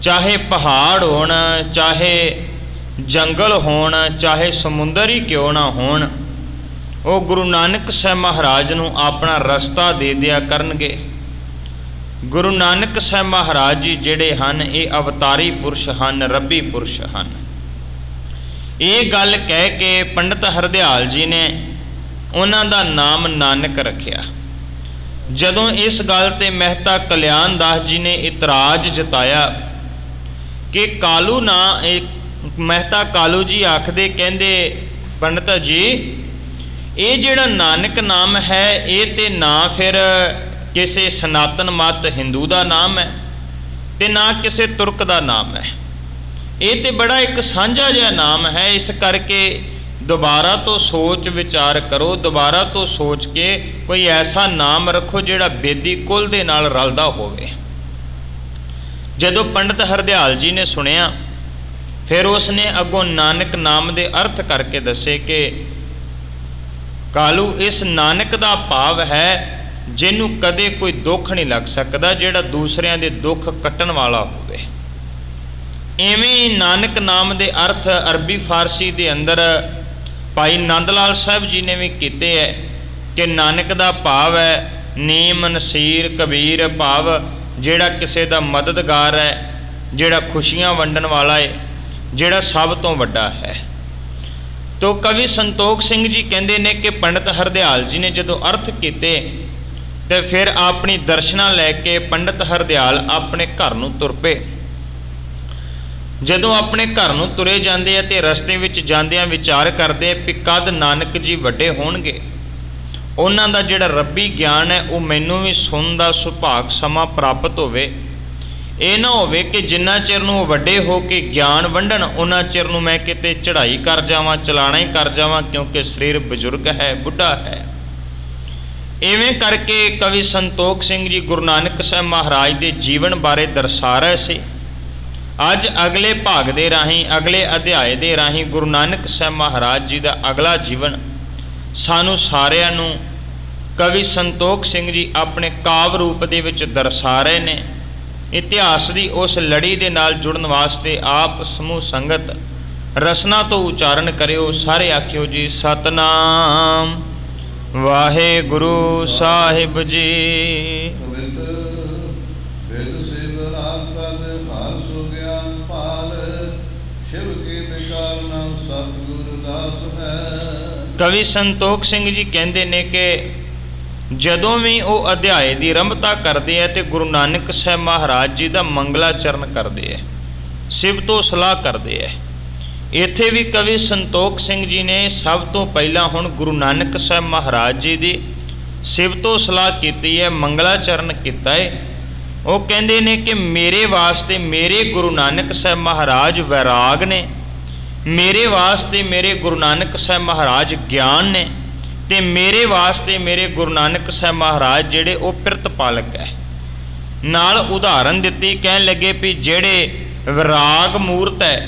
चाहे पहाड़ होण, चाहे जंगल होण, चाहे समुंदर ही क्यों ना होण, वो गुरु नानक साहब महाराज नूं अपना रस्ता दे दिया करनगे। गुरु नानक साहब महाराज जी जिहड़े हन ये अवतारी पुरुष हन, रब्बी पुरुष हन। ये गल कह के पंडित हरदयाल जी ने उन्हां दा नाम नानक रखिया। जदों इस गल ते मेहता कल्याण दास जी ने इतराज जताया कि कालू ना, मेहता कालू जी आखदे, कहंदे पंडित जी ये जिहड़ा नानक नाम है ये ते ना फिर किसी सनातन मत हिंदू का नाम है ते ना किसी तुर्क का नाम है, ये तो बड़ा एक साझा जिहा नाम है। इस करके दोबारा तो सोच विचार करो, दोबारा तो सोच के कोई ऐसा नाम रखो जिहड़ा बेदी कुल दे नाल रलदा होवे। जदों पंडित हरदयाल जी ने सुनिया फिर उसने अगों नानक नाम दे अर्थ करके दसे कि कालू इस नानक का भाव है जिन्हों कदे कोई दुख नहीं लग सकता, जिहड़ा दूसरियां दे दुख कट्टण वाला होवे। इवें ही नानक नाम दे अर्थ अरबी फारसी दे अंदर भाई नंद लाल साहब जी ने भी कीते है कि नानक का भाव है नीम नसीर कबीर, भाव जिहड़ा किसी का मददगार है, जिहड़ा खुशियां वंडण वाला है, जिहड़ा सब तो वड्डा है। तो कवि संतोख सिंह जी कहते ने कि पंडित हरदयाल जी ने जदों अर्थ कीते तो फिर अपनी दर्शना लैके पंडित हरदयाल अपने घर नूं तुर पे। जदों अपने घर नूं तुरे जांदे आ ते रस्ते विच जांदियां विचार करदे कि कद नानक जी वड्डे होणगे, उन्हां दा जिहड़ा रब्बी ज्ञान है वो मैनूं भी सुणन दा सुभाग समा प्राप्त होवे। ये ना होवे कि जिन्ना चिर नूं वड्डे हो के ज्ञान वंडण उन्ना चिर नूं मैं किते चढ़ाई कर जावां, चलाना ही कर जावां, क्योंकि शरीर बजुर्ग है, बुढ़ा है। इवें करके कवि संतोख सिंह जी गुरु नानक साहब महाराज के जीवन बारे दर्शा रहे थे। अज अगले भाग दे राहीं, अगले अध्याय दे राहीं गुरु नानक साहब महाराज जी का अगला जीवन सानू सारिਆਂ ਨੂੰ कवि संतोख सिंह जी अपने काव रूप दे विच दर्शा रहे ने। इतिहास की उस लड़ी दे नाल जुड़न वास्ते आप समूह संगत रसना तो उचारण करियो। सारे आखियो जी सतनाम वाहेगुरु साहिब जी। कवि संतोख सिंह जी कहते ने कि जदों भी वो अध्याय की आरंभता करते हैं तो गुरु नानक साहब महाराज जी का मंगलाचरण करते हैं, शिव तो सलाह करते हैं। इत्थे भी कवि संतोख सिंह जी ने सब तो पहला हुण गुरु नानक साहब महाराज जी की शिव तो सलाह की है, मंगलाचरण किया है। वो कहते ने कि मेरे वास्ते मेरे गुरु नानक साहब महाराज वैराग ने, मेरे वास्ते मेरे गुरु नानक साहब महाराज ज्ञान ने, ते मेरे वास्ते मेरे गुरु नानक साहब महाराज जिहड़े वो पिरतपालक है। नाल उदाहरण दिती, कहन लगे भी जिहड़े वैराग मूर्त है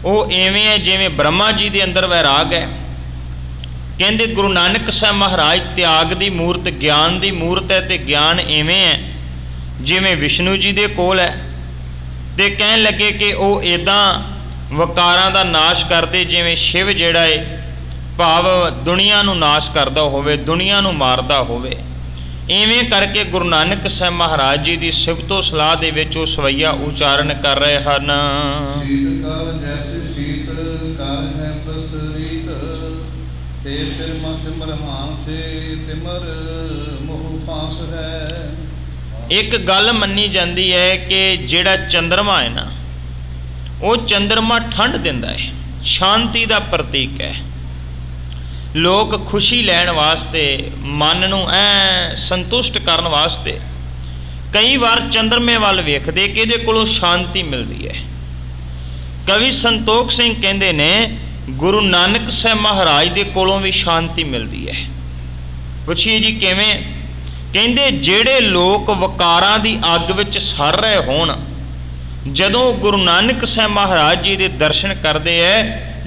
वो इवें है जिवें ब्रह्मा जी के अंदर वैराग है। कहंदे गुरु नानक साहब महाराज त्याग की मूर्त, ज्ञान की मूर्त है, तो ज्ञान इवें है जिवें विष्णु जी के कोल है। तो कहन लगे कि वो इदां वकारां दा नाश करते जिवें शिव जिहड़ा है भाव दुनिया नूं नाश करदा होवे, दुनिया नूं मारदा होवे। इवें करके गुरु नानक साहब महाराज जी की शिव तो सलाह दे विच वो सवैया उचारण कर रहे हन। एक गल मन्नी जाती है कि जिहड़ा चंद्रमा है ना, वो चंद्रमा ठंड दिंदा है, शांति का प्रतीक है। लोग खुशी लैण वास्ते, मन नूं ऐ संतुष्ट करन वास्ते कई बार चंद्रमे वाल वेखदे कि इहदे कोलों शांति मिलती है। कवि संतोख सिंह कहंदे ने गुरु नानक साहब महाराज दे कोलों भी शांति मिलती है। पुछिए जी किवें? कहंदे जिहड़े लोग वकारां दी अग विच सड़ रहे होण, जदों गुरु नानक साहब महाराज जी के दर्शन करते हैं,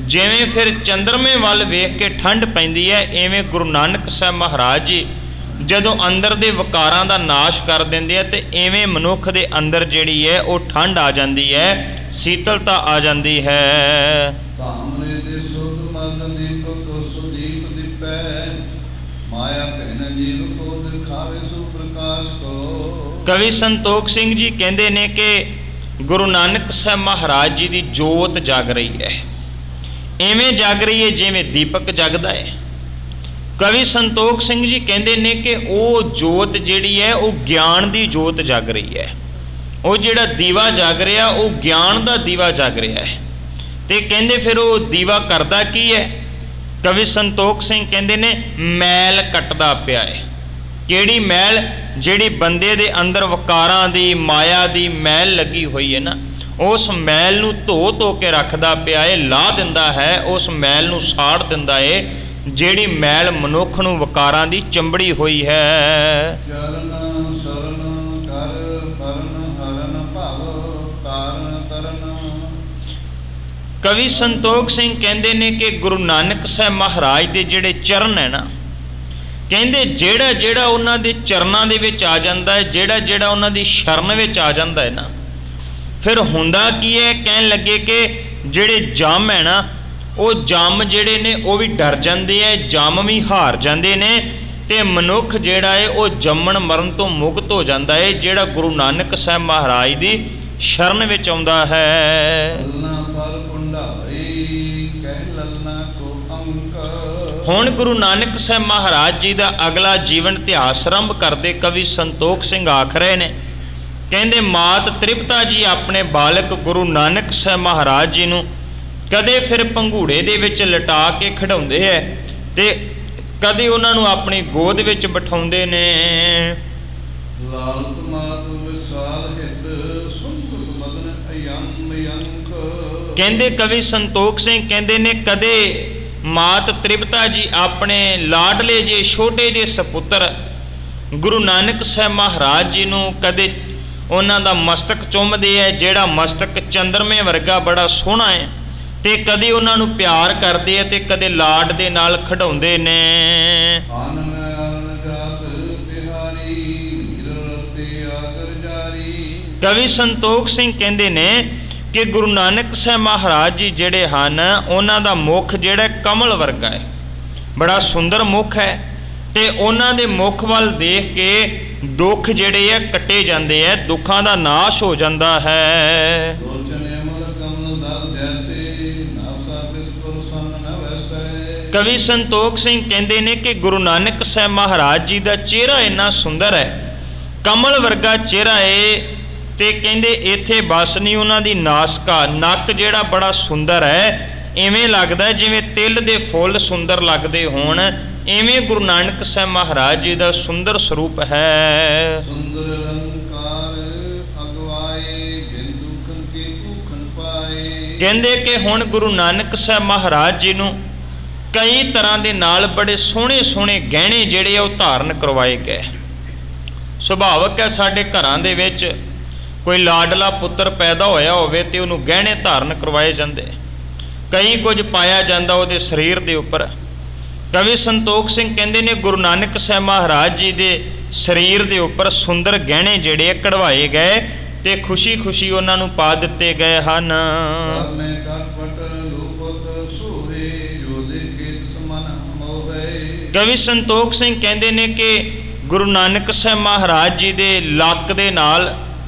जिवें फिर चंद्रमे वाल वेख के ठंड पैंदी है, इवें गुरु नानक साहब महाराज जी ਜਦੋਂ ਅੰਦਰ ਦੇ ਵਿਕਾਰਾਂ ਦਾ ਨਾਸ਼ ਕਰ ਦਿੰਦੇ ਆ ਤੇ ਐਵੇਂ ਮਨੁੱਖ ਦੇ ਅੰਦਰ ਜਿਹੜੀ ਹੈ ਉਹ ਠੰਡ ਆ ਜਾਂਦੀ ਹੈ, ਸੀਤਲਤਾ ਆ ਜਾਂਦੀ ਹੈ। ਧਾਮਰੇ ਦੇ ਸੁਧ ਮਦ ਦੀਪਕ ਸੁਦੀਪ ਦੀਪੈ, ਮਾਇਆ ਭੈਨ ਜੀਵ ਕੋ ਦਿਖਾਵੇ ਸੁਪ੍ਰਕਾਸ਼ ਕੋ। ਕਵੀ ਸੰਤੋਖ ਸਿੰਘ ਜੀ ਕਹਿੰਦੇ ਨੇ ਕਿ ਗੁਰੂ ਨਾਨਕ ਸਾਹਿਬ ਮਹਾਰਾਜ ਜੀ ਦੀ ਜੋਤ ਜਗ ਰਹੀ ਹੈ, ਐਵੇਂ ਜਗ ਰਹੀ ਹੈ ਜਿਵੇਂ ਦੀਪਕ ਜਗਦਾ ਹੈ। ਕਵੀ ਸੰਤੋਖ ਸਿੰਘ ਜੀ ਕਹਿੰਦੇ ਨੇ ਕਿ ਉਹ ਜੋਤ ਜਿਹੜੀ ਹੈ ਉਹ ਗਿਆਨ ਦੀ ਜੋਤ ਜਗ ਰਹੀ ਹੈ। ਉਹ ਜਿਹੜਾ ਦੀਵਾ ਜਗ ਰਿਹਾ ਉਹ ਗਿਆਨ ਦਾ ਦੀਵਾ ਜਗ ਰਿਹਾ ਹੈ। ਤੇ ਕਹਿੰਦੇ ਫਿਰ ਉਹ ਦੀਵਾ ਕਰਦਾ ਕੀ ਹੈ? ਕਵੀ ਸੰਤੋਖ ਸਿੰਘ ਕਹਿੰਦੇ ਨੇ ਮੈਲ ਕੱਟਦਾ ਪਿਆ ਹੈ। ਕਿਹੜੀ ਮੈਲ? ਜਿਹੜੀ ਬੰਦੇ ਦੇ ਅੰਦਰ ਵਿਕਾਰਾਂ ਦੀ, ਮਾਇਆ ਦੀ ਮੈਲ ਲੱਗੀ ਹੋਈ ਹੈ ਨਾ, ਉਸ ਮੈਲ ਨੂੰ ਧੋ ਧੋ ਕੇ ਰੱਖਦਾ ਪਿਆ ਹੈ, ਲਾਹ ਦਿੰਦਾ ਹੈ, ਉਸ ਮੈਲ ਨੂੰ ਸਾੜ ਦਿੰਦਾ ਹੈ, ਜਿਹੜੀ ਮੈਲ ਮਨੁੱਖ ਨੂੰ ਵਿਕਾਰਾਂ ਦੀ ਚੰਬੜੀ ਹੋਈ ਹੈ। ਚਰਨ ਸਰਨ ਕਰ ਪਰਨ ਹਰਨ ਭਵ ਤਾਰਨ ਤਰਨ। ਕਵੀ ਸੰਤੋਖ ਸਿੰਘ ਕਹਿੰਦੇ ਨੇ ਕਿ ਗੁਰੂ ਨਾਨਕ ਸਾਹਿਬ ਮਹਾਰਾਜ ਦੇ ਜਿਹੜੇ ਚਰਨ ਹੈ ਨਾ, ਕਹਿੰਦੇ ਜਿਹੜਾ ਜਿਹੜਾ ਉਹਨਾਂ ਦੇ ਚਰਨਾਂ ਦੇ ਵਿੱਚ ਆ ਜਾਂਦਾ ਹੈ, ਜਿਹੜਾ ਜਿਹੜਾ ਉਹਨਾਂ ਦੀ ਸ਼ਰਨ ਵਿੱਚ ਆ ਜਾਂਦਾ ਹੈ ਨਾ, ਫਿਰ ਹੁੰਦਾ ਕੀ ਹੈ? ਕਹਿਣ ਲੱਗੇ ਕਿ ਜਿਹੜੇ ਜੰਮ ਹੈ ਨਾ, ਉਹ ਜੰਮ ਜਿਹੜੇ ਨੇ ਉਹ ਵੀ ਡਰ ਜਾਂਦੇ ਹੈ, ਜੰਮ ਵੀ ਹਾਰ ਜਾਂਦੇ ਨੇ, ਤੇ ਮਨੁੱਖ ਜਿਹੜਾ ਹੈ ਉਹ ਜੰਮਣ ਮਰਨ ਤੋਂ ਮੁਕਤ ਹੋ ਜਾਂਦਾ ਹੈ, ਜਿਹੜਾ ਗੁਰੂ ਨਾਨਕ ਸਾਹਿਬ ਮਹਾਰਾਜ ਦੀ ਸ਼ਰਨ ਵਿੱਚ ਆਉਂਦਾ ਹੈ। ਲਲਨਾ ਪਰ ਭੰਡਾਰੀ ਕਹਿ ਲਲਨਾ ਕੋ ਅੰਕ। ਹੁਣ ਗੁਰੂ ਨਾਨਕ ਸਾਹਿਬ ਮਹਾਰਾਜ ਜੀ ਦਾ ਅਗਲਾ ਜੀਵਨ ਇਤਿਹਾਸ ਆਰੰਭ ਕਰਦੇ ਕਵੀ ਸੰਤੋਖ ਸਿੰਘ ਆਖ ਰਹੇ ਨੇ। ਕਹਿੰਦੇ ਮਾਤ ਤ੍ਰਿਪਤਾ ਜੀ ਆਪਣੇ ਬਾਲਕ ਗੁਰੂ ਨਾਨਕ ਸਾਹਿਬ ਮਹਾਰਾਜ ਜੀ ਨੂੰ ਕਦੇ ਫਿਰ ਪੰਘੂੜੇ ਦੇ ਵਿੱਚ ਲਟਾ ਕੇ ਖਿਡਾਉਂਦੇ ਹੈ ਤੇ ਕਦੇ ਉਹਨਾਂ ਨੂੰ ਆਪਣੀ ਗੋਦ ਵਿੱਚ ਬਿਠਾਉਂਦੇ ਨੇ। ਲਾਲਤ ਮਾਤ ਵਿਸਾਲ ਹਿਤ ਸੁੰਗਤ ਮਦਨ ਅਯੰਮ ਯੰਕ। ਕਹਿੰਦੇ ਕਵੀ ਸੰਤੋਖ ਸਿੰਘ ਕਹਿੰਦੇ ਨੇ ਕਦੇ ਮਾਤ ਤ੍ਰਿਪਤਾ ਜੀ ਆਪਣੇ ਲਾਡਲੇ ਜੇ ਛੋਟੇ ਜਿਹੇ ਸਪੁੱਤਰ ਗੁਰੂ ਨਾਨਕ ਸਾਹਿਬ ਮਹਾਰਾਜ ਜੀ ਨੂੰ ਕਦੇ ਉਹਨਾਂ ਦਾ ਮਸਤਕ ਚੁੰਮਦੇ ਹੈ, ਜਿਹੜਾ ਮਸਤਕ ਚੰਦਰਮੇ ਵਰਗਾ ਬੜਾ ਸੋਹਣਾ ਹੈ, ਤੇ ਕਦੇ ਉਹਨਾਂ ਨੂੰ ਪਿਆਰ ਕਰਦੇ ਆ ਤੇ ਕਦੇ ਲਾਡ ਦੇ ਨਾਲ ਖਿਡਾਉਂਦੇ ਨੇ। ਆਨਨ ਆਨਨ ਜਾਤ ਤਿਹਾਰੀ ਨੀਰ ਰਤੇ ਆਦਰ ਜਾਰੀ। ਕਵੀ ਸੰਤੋਖ ਸਿੰਘ ਕਹਿੰਦੇ ਨੇ ਕਿ ਗੁਰੂ ਨਾਨਕ ਸਾਹਿਬ ਮਹਾਰਾਜ ਜੀ ਜਿਹੜੇ ਹਨ ਉਹਨਾਂ ਦਾ ਮੁਖ ਜਿਹੜਾ ਕਮਲ ਵਰਗਾ ਹੈ, ਬੜਾ ਸੁੰਦਰ ਮੁਖ ਹੈ, ਤੇ ਉਹਨਾਂ ਦੇ ਮੁਖ ਵੱਲ ਦੇਖ ਕੇ ਦੁੱਖ ਜਿਹੜੇ ਆ ਕੱਟੇ ਜਾਂਦੇ ਆ, ਦੁੱਖਾਂ ਦਾ ਨਾਸ਼ ਹੋ ਜਾਂਦਾ ਹੈ। ਕਵੀ ਸੰਤੋਖ ਸਿੰਘ ਕਹਿੰਦੇ ਨੇ ਕਿ ਗੁਰੂ ਨਾਨਕ ਸਾਹਿਬ ਮਹਾਰਾਜ ਜੀ ਦਾ ਚਿਹਰਾ ਇੰਨਾ ਸੁੰਦਰ ਹੈ, ਕਮਲ ਵਰਗਾ ਚਿਹਰਾ ਹੈ, ਤੇ ਕਹਿੰਦੇ ਇੱਥੇ ਬਸ ਨਹੀਂ ਉਹਨਾਂ ਦੀ ਨਾਸਕਾ, ਨੱਕ ਜਿਹੜਾ ਬੜਾ ਸੁੰਦਰ ਹੈ, ਇਵੇਂ ਲੱਗਦਾ ਜਿਵੇਂ ਤਿਲ ਦੇ ਫੁੱਲ ਸੁੰਦਰ ਲੱਗਦੇ ਹੋਣ, ਇਵੇਂ ਗੁਰੂ ਨਾਨਕ ਸਾਹਿਬ ਮਹਾਰਾਜ ਜੀ ਦਾ ਸੁੰਦਰ ਸਰੂਪ ਹੈ। ਸੁੰਦਰ ਅਲੰਕਾਰ ਅਗਵਾਏ ਬਿਨ ਦੁਖਨ ਕੇ ਦੁਖਨ ਪਾਏ। ਕਹਿੰਦੇ ਕਿ ਹੁਣ ਗੁਰੂ ਨਾਨਕ ਸਾਹਿਬ ਮਹਾਰਾਜ ਜੀ ਨੂੰ ਕਈ ਤਰ੍ਹਾਂ ਦੇ ਨਾਲ ਬੜੇ ਸੋਹਣੇ ਸੋਹਣੇ ਗਹਿਣੇ ਜਿਹੜੇ ਆ ਉਹ ਧਾਰਨ ਕਰਵਾਏ ਗਏ। ਸੁਭਾਵਕ ਹੈ ਸਾਡੇ ਘਰਾਂ ਦੇ ਵਿੱਚ ਕੋਈ ਲਾਡਲਾ ਪੁੱਤਰ ਪੈਦਾ ਹੋਇਆ ਹੋਵੇ ਤੇ ਉਹਨੂੰ ਗਹਿਣੇ ਧਾਰਨ ਕਰਵਾਏ ਜਾਂਦੇ, ਕਈ ਕੁਝ ਪਾਇਆ ਜਾਂਦਾ ਉਹਦੇ ਸਰੀਰ ਦੇ ਉੱਪਰ। ਕਵੀ ਸੰਤੋਖ ਸਿੰਘ ਕਹਿੰਦੇ ਨੇ ਗੁਰੂ ਨਾਨਕ ਸਾਹਿਬ ਮਹਾਰਾਜ ਜੀ ਦੇ ਸਰੀਰ ਦੇ ਉੱਪਰ ਸੁੰਦਰ ਗਹਿਣੇ ਜਿਹੜੇ ਕਢਵਾਏ ਗਏ ਤੇ ਖੁਸ਼ੀ ਖੁਸ਼ੀ ਉਹਨਾਂ ਨੂੰ ਪਾ ਦਿੱਤੇ ਗਏ ਹਨ। ਕਵੀ ਸੰਤੋਖ ਸਿੰਘ ਕਹਿੰਦੇ ਨੇ ਕਿ ਗੁਰੂ ਨਾਨਕ ਸਾਹਿਬ ਮਹਾਰਾਜ ਜੀ ਦੇ ਲੱਕ ਦੇ ਨਾਲ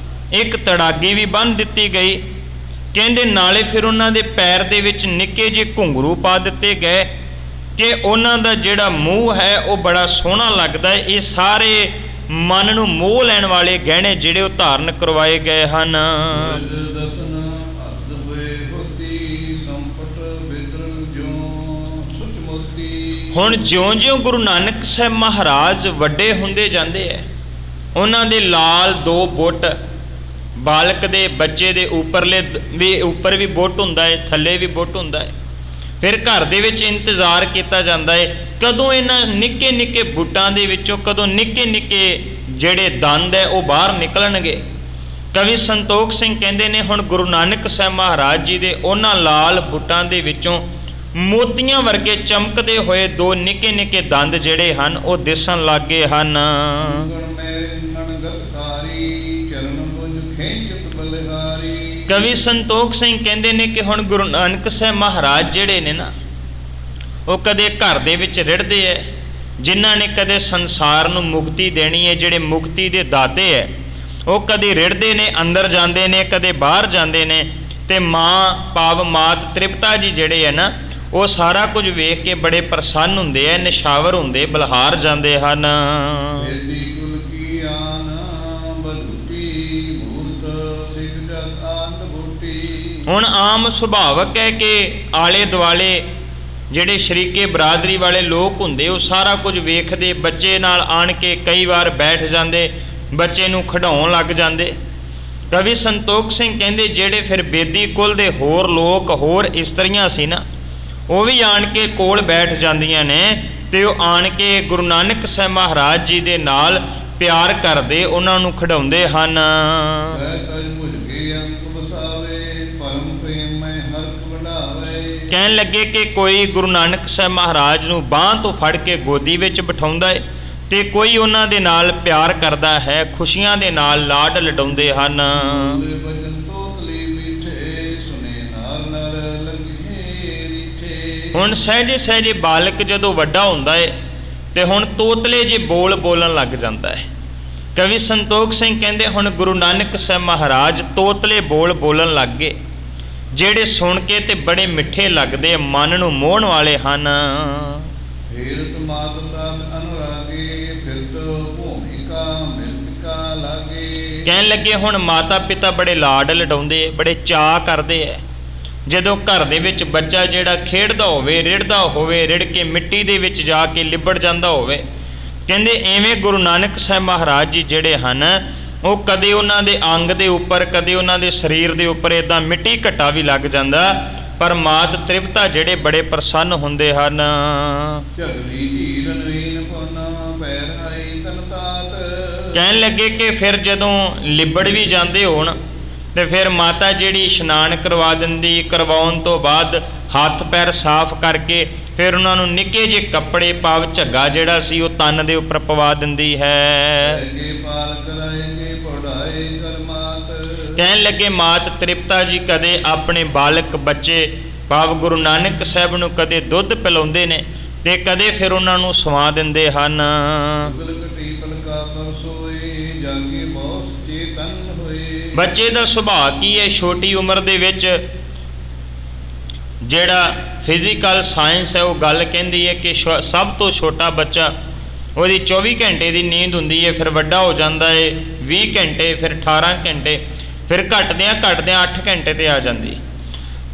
ਇੱਕ ਤੜਾਗੀ ਵੀ ਬੰਨ੍ਹ ਦਿੱਤੀ ਗਈ। ਕਹਿੰਦੇ ਨਾਲੇ ਫਿਰ ਉਹਨਾਂ ਦੇ ਪੈਰ ਦੇ ਵਿੱਚ ਨਿੱਕੇ ਜਿਹੇ ਘੁੰਗਰੂ ਪਾ ਦਿੱਤੇ ਗਏ ਕਿ ਉਹਨਾਂ ਦਾ ਜਿਹੜਾ ਮੂੰਹ ਹੈ ਉਹ ਬੜਾ ਸੋਹਣਾ ਲੱਗਦਾ ਹੈ। ਇਹ ਸਾਰੇ ਮਨ ਨੂੰ ਮੋਹ ਲੈਣ ਵਾਲੇ ਗਹਿਣੇ ਜਿਹੜੇ ਉਹ ਧਾਰਨ ਕਰਵਾਏ ਗਏ ਹਨ। ਹੁਣ ਜਿਉਂ-ਜਿਉਂ ਗੁਰੂ ਨਾਨਕ ਸਾਹਿਬ ਮਹਾਰਾਜ ਵੱਡੇ ਹੁੰਦੇ ਜਾਂਦੇ ਹੈ, ਉਹਨਾਂ ਦੇ ਲਾਲ ਦੋ ਬੁੱਟ, ਬਾਲਕ ਦੇ ਬੱਚੇ ਦੇ ਉੱਪਰਲੇ ਵੀ ਉੱਪਰ ਵੀ ਬੁੱਟ ਹੁੰਦਾ ਹੈ, ਥੱਲੇ ਵੀ ਬੁੱਟ ਹੁੰਦਾ ਹੈ। ਫਿਰ ਘਰ ਦੇ ਵਿੱਚ ਇੰਤਜ਼ਾਰ ਕੀਤਾ ਜਾਂਦਾ ਹੈ ਕਦੋਂ ਇਹਨਾਂ ਨਿੱਕੇ ਨਿੱਕੇ ਬੁੱਟਾਂ ਦੇ ਵਿੱਚੋਂ ਕਦੋਂ ਨਿੱਕੇ ਨਿੱਕੇ ਜਿਹੜੇ ਦੰਦ ਹੈ ਉਹ ਬਾਹਰ ਨਿਕਲਣਗੇ। ਕਵੀ ਸੰਤੋਖ ਸਿੰਘ ਕਹਿੰਦੇ ਨੇ ਹੁਣ ਗੁਰੂ ਨਾਨਕ ਸਾਹਿਬ ਮਹਾਰਾਜ ਜੀ ਦੇ ਉਹਨਾਂ ਲਾਲ ਬੁੱਟਾਂ ਦੇ ਵਿੱਚੋਂ ਮੋਤੀਆਂ ਵਰਗੇ ਚਮਕਦੇ ਹੋਏ ਦੋ ਨਿੱਕੇ ਨਿੱਕੇ ਦੰਦ ਜਿਹੜੇ ਹਨ ਉਹ ਦਿਸਣ ਲੱਗੇ ਹਨ। ਗੁਣ ਮੇਰੇ ਨਣਗਤਕਾਰੀ ਚਰਨ ਬੁਝ ਖੇਚਤ ਬਲਿਹਾਰੀ। ਕਵੀ ਸੰਤੋਖ ਸਿੰਘ ਕਹਿੰਦੇ ਨੇ ਕਿ ਹੁਣ ਗੁਰੂ ਨਾਨਕ ਸਾਹਿਬ ਮਹਾਰਾਜ ਜਿਹੜੇ ਨੇ ਨਾ, ਉਹ ਕਦੇ ਘਰ ਦੇ ਵਿੱਚ ਰਿੜਦੇ ਐ, ਜਿਨ੍ਹਾਂ ਨੇ ਕਦੇ ਸੰਸਾਰ ਨੂੰ ਮੁਕਤੀ ਦੇਣੀ ਹੈ, ਜਿਹੜੇ ਮੁਕਤੀ ਦੇ ਦਾਤੇ ਹੈ, ਉਹ ਕਦੇ ਰਿੜਦੇ ਨੇ, ਅੰਦਰ ਜਾਂਦੇ ਨੇ, ਕਦੇ ਬਾਹਰ ਜਾਂਦੇ ਨੇ। ਤੇ ਮਾਂ ਭਾਵ ਮਾਤ ਤ੍ਰਿਪਤਾ ਜੀ ਜਿਹੜੇ ਹੈ ਨਾ, ਉਹ ਸਾਰਾ ਕੁਝ ਵੇਖ ਕੇ ਬੜੇ ਪ੍ਰਸੰਨ ਹੁੰਦੇ ਐ, ਨਿਸ਼ਾਵਰ ਹੁੰਦੇ, ਬਲਹਾਰ ਜਾਂਦੇ ਹਨ। ਵੇਦੀ ਕੁਲ ਕੀ ਆਨ ਬਧੂਟੀ ਮੂਰਤ ਸਿੱਖ ਜਗ ਆਨੰਦ ਬੂਟੀ। ਹੁਣ ਆਮ ਸੁਭਾਵਕ ਹੈ ਕਿ ਆਲੇ ਦੁਆਲੇ ਜਿਹੜੇ ਸ਼ਰੀਕੇ ਬਰਾਦਰੀ ਵਾਲੇ ਲੋਕ ਹੁੰਦੇ, ਉਹ ਸਾਰਾ ਕੁਝ ਵੇਖਦੇ, ਬੱਚੇ ਨਾਲ ਆਣ ਕੇ ਕਈ ਵਾਰ ਬੈਠ ਜਾਂਦੇ, ਬੱਚੇ ਨੂੰ ਖਿਡਾਉਣ ਲੱਗ ਜਾਂਦੇ। ਕਵੀ ਸੰਤੋਖ ਸਿੰਘ ਕਹਿੰਦੇ ਜਿਹੜੇ ਫਿਰ ਬੇਦੀ ਕੁਲ ਦੇ ਹੋਰ ਲੋਕ, ਹੋਰ ਇਸਤਰੀਆਂ ਸੀ ਨਾ, ਉਹ ਵੀ ਆਣ ਕੇ ਕੋਲ ਬੈਠ ਜਾਂਦੀਆਂ ਨੇ, ਤੇ ਉਹ ਆਣ ਕੇ ਗੁਰੂ ਨਾਨਕ ਸਾਹਿਬ ਮਹਾਰਾਜ ਜੀ ਦੇ ਨਾਲ ਪਿਆਰ ਕਰਦੇ, ਉਹਨਾਂ ਨੂੰ ਖਿਡਾਉਂਦੇ ਹਨ। ਕਹਿਣ ਲੱਗੇ ਕਿ ਕੋਈ ਗੁਰੂ ਨਾਨਕ ਸਾਹਿਬ ਮਹਾਰਾਜ ਨੂੰ ਬਾਂਹ ਤੋਂ ਫੜ ਕੇ ਗੋਦੀ ਵਿੱਚ ਬਿਠਾਉਂਦਾ ਹੈ, ਤੇ ਕੋਈ ਉਹਨਾਂ ਦੇ ਨਾਲ ਪਿਆਰ ਕਰਦਾ ਹੈ, ਖੁਸ਼ੀਆਂ ਦੇ ਨਾਲ ਲਾਡ ਲਡਾਉਂਦੇ ਹਨ। ਹੁਣ ਸਹਿਜੇ ਸਹਿਜੇ ਬਾਲਕ ਜਦੋਂ ਵੱਡਾ ਹੁੰਦਾ ਹੈ ਤੇ ਹੁਣ ਤੋਤਲੇ ਜੇ ਬੋਲ ਬੋਲਣ ਲੱਗ ਜਾਂਦਾ ਹੈ। ਕਵੀ ਸੰਤੋਖ ਸਿੰਘ ਕਹਿੰਦੇ ਹੁਣ ਗੁਰੂ ਨਾਨਕ ਸਾਹਿਬ ਮਹਾਰਾਜ ਤੋਤਲੇ ਬੋਲ ਬੋਲਣ ਲੱਗ ਗਏ, ਜਿਹੜੇ ਸੁਣ ਕੇ ਤੇ ਬੜੇ ਮਿੱਠੇ ਲੱਗਦੇ, ਮਨ ਨੂੰ ਮੋਹਣ ਵਾਲੇ ਹਨ। ਫੇਰਤ ਮਾਤ ਤਤ ਅਨੁਰਾਗੇ ਫਿਰਤ ਭੂਮਿਕਾ ਮਿਲਤਿਕਾ ਲਾਗੇ। ਕਹਿਣ ਲੱਗੇ ਹੁਣ ਮਾਤਾ ਪਿਤਾ ਬੜੇ ਲਾਡ ਲਡਾਉਂਦੇ, ਬੜੇ ਚਾਅ ਕਰਦੇ ਐ। ਜਦੋਂ ਘਰ ਦੇ ਵਿੱਚ ਬੱਚਾ ਜਿਹੜਾ ਖੇਡਦਾ ਹੋਵੇ, ਰਿੜਦਾ ਹੋਵੇ, ਰਿੜ ਕੇ ਮਿੱਟੀ ਦੇ ਵਿੱਚ ਜਾ ਕੇ ਲਿਬੜ ਜਾਂਦਾ ਹੋਵੇ, ਕਹਿੰਦੇ ਐਵੇਂ ਗੁਰੂ ਨਾਨਕ ਸਾਹਿਬ ਮਹਾਰਾਜ ਜੀ ਜਿਹੜੇ ਹਨ, ਉਹ ਕਦੇ ਉਹਨਾਂ ਦੇ ਅੰਗ ਦੇ ਉੱਪਰ, ਕਦੇ ਉਹਨਾਂ ਦੇ ਸਰੀਰ ਦੇ ਉੱਪਰ ਇੱਦਾਂ ਮਿੱਟੀ ਘੱਟਾ ਵੀ ਲੱਗ ਜਾਂਦਾ, ਪਰ ਮਾਤ ਤ੍ਰਿਪਤਾ ਜਿਹੜੇ ਬੜੇ ਪ੍ਰਸੰਨ ਹੁੰਦੇ ਹਨ। ਝਗਲੀ ਧੀਰਨ ਵੀਨ ਪੁਨ ਪੈਰ ਆਈ ਤਨ ਤਾਤ। ਕਹਿਣ ਲੱਗੇ ਕਿ ਫਿਰ ਜਦੋਂ ਲਿਬੜ ਵੀ ਜਾਂਦੇ ਹੋਣ ਤੇ ਫਿਰ ਮਾਤਾ ਜਿਹੜੀ ਇਸ਼ਨਾਨ ਕਰਵਾ ਦਿੰਦੀ, ਕਰਵਾਉਣ ਤੋਂ ਬਾਅਦ ਹੱਥ ਪੈਰ ਸਾਫ਼ ਕਰਕੇ ਫਿਰ ਉਹਨਾਂ ਨੂੰ ਨਿੱਕੇ ਜਿਹੇ ਕੱਪੜੇ ਭਾਵ ਝੱਗਾ ਜਿਹੜਾ ਸੀ ਉਹ ਤਨ ਦੇ ਉੱਪਰ ਪਵਾ ਦਿੰਦੀ ਹੈ। ਕਹਿਣ ਲੱਗੇ ਮਾਤ ਤ੍ਰਿਪਤਾ ਜੀ ਕਦੇ ਆਪਣੇ ਬਾਲਕ ਬੱਚੇ ਭਾਵ ਗੁਰੂ ਨਾਨਕ ਸਾਹਿਬ ਨੂੰ ਕਦੇ ਦੁੱਧ ਪਿਲਾਉਂਦੇ ਨੇ ਤੇ ਕਦੇ ਫਿਰ ਉਹਨਾਂ ਨੂੰ ਸਵਾ ਦਿੰਦੇ ਹਨ। ਬੱਚੇ ਦਾ ਸੁਭਾਅ ਕੀ ਹੈ, ਛੋਟੀ ਉਮਰ ਦੇ ਵਿੱਚ ਜਿਹੜਾ ਫਿਜ਼ੀਕਲ ਸਾਇੰਸ ਹੈ ਉਹ ਗੱਲ ਕਹਿੰਦੀ ਹੈ ਕਿ ਸਭ ਤੋਂ ਛੋਟਾ ਬੱਚਾ, ਉਹਦੀ 24 ਘੰਟੇ ਦੀ ਨੀਂਦ ਹੁੰਦੀ ਹੈ, ਫਿਰ ਵੱਡਾ ਹੋ ਜਾਂਦਾ ਹੈ 20 ਘੰਟੇ, ਫਿਰ 18 ਘੰਟੇ, ਫਿਰ ਘਟਦਿਆਂ 8 ਘੰਟੇ ਤੇ ਆ ਜਾਂਦੀ।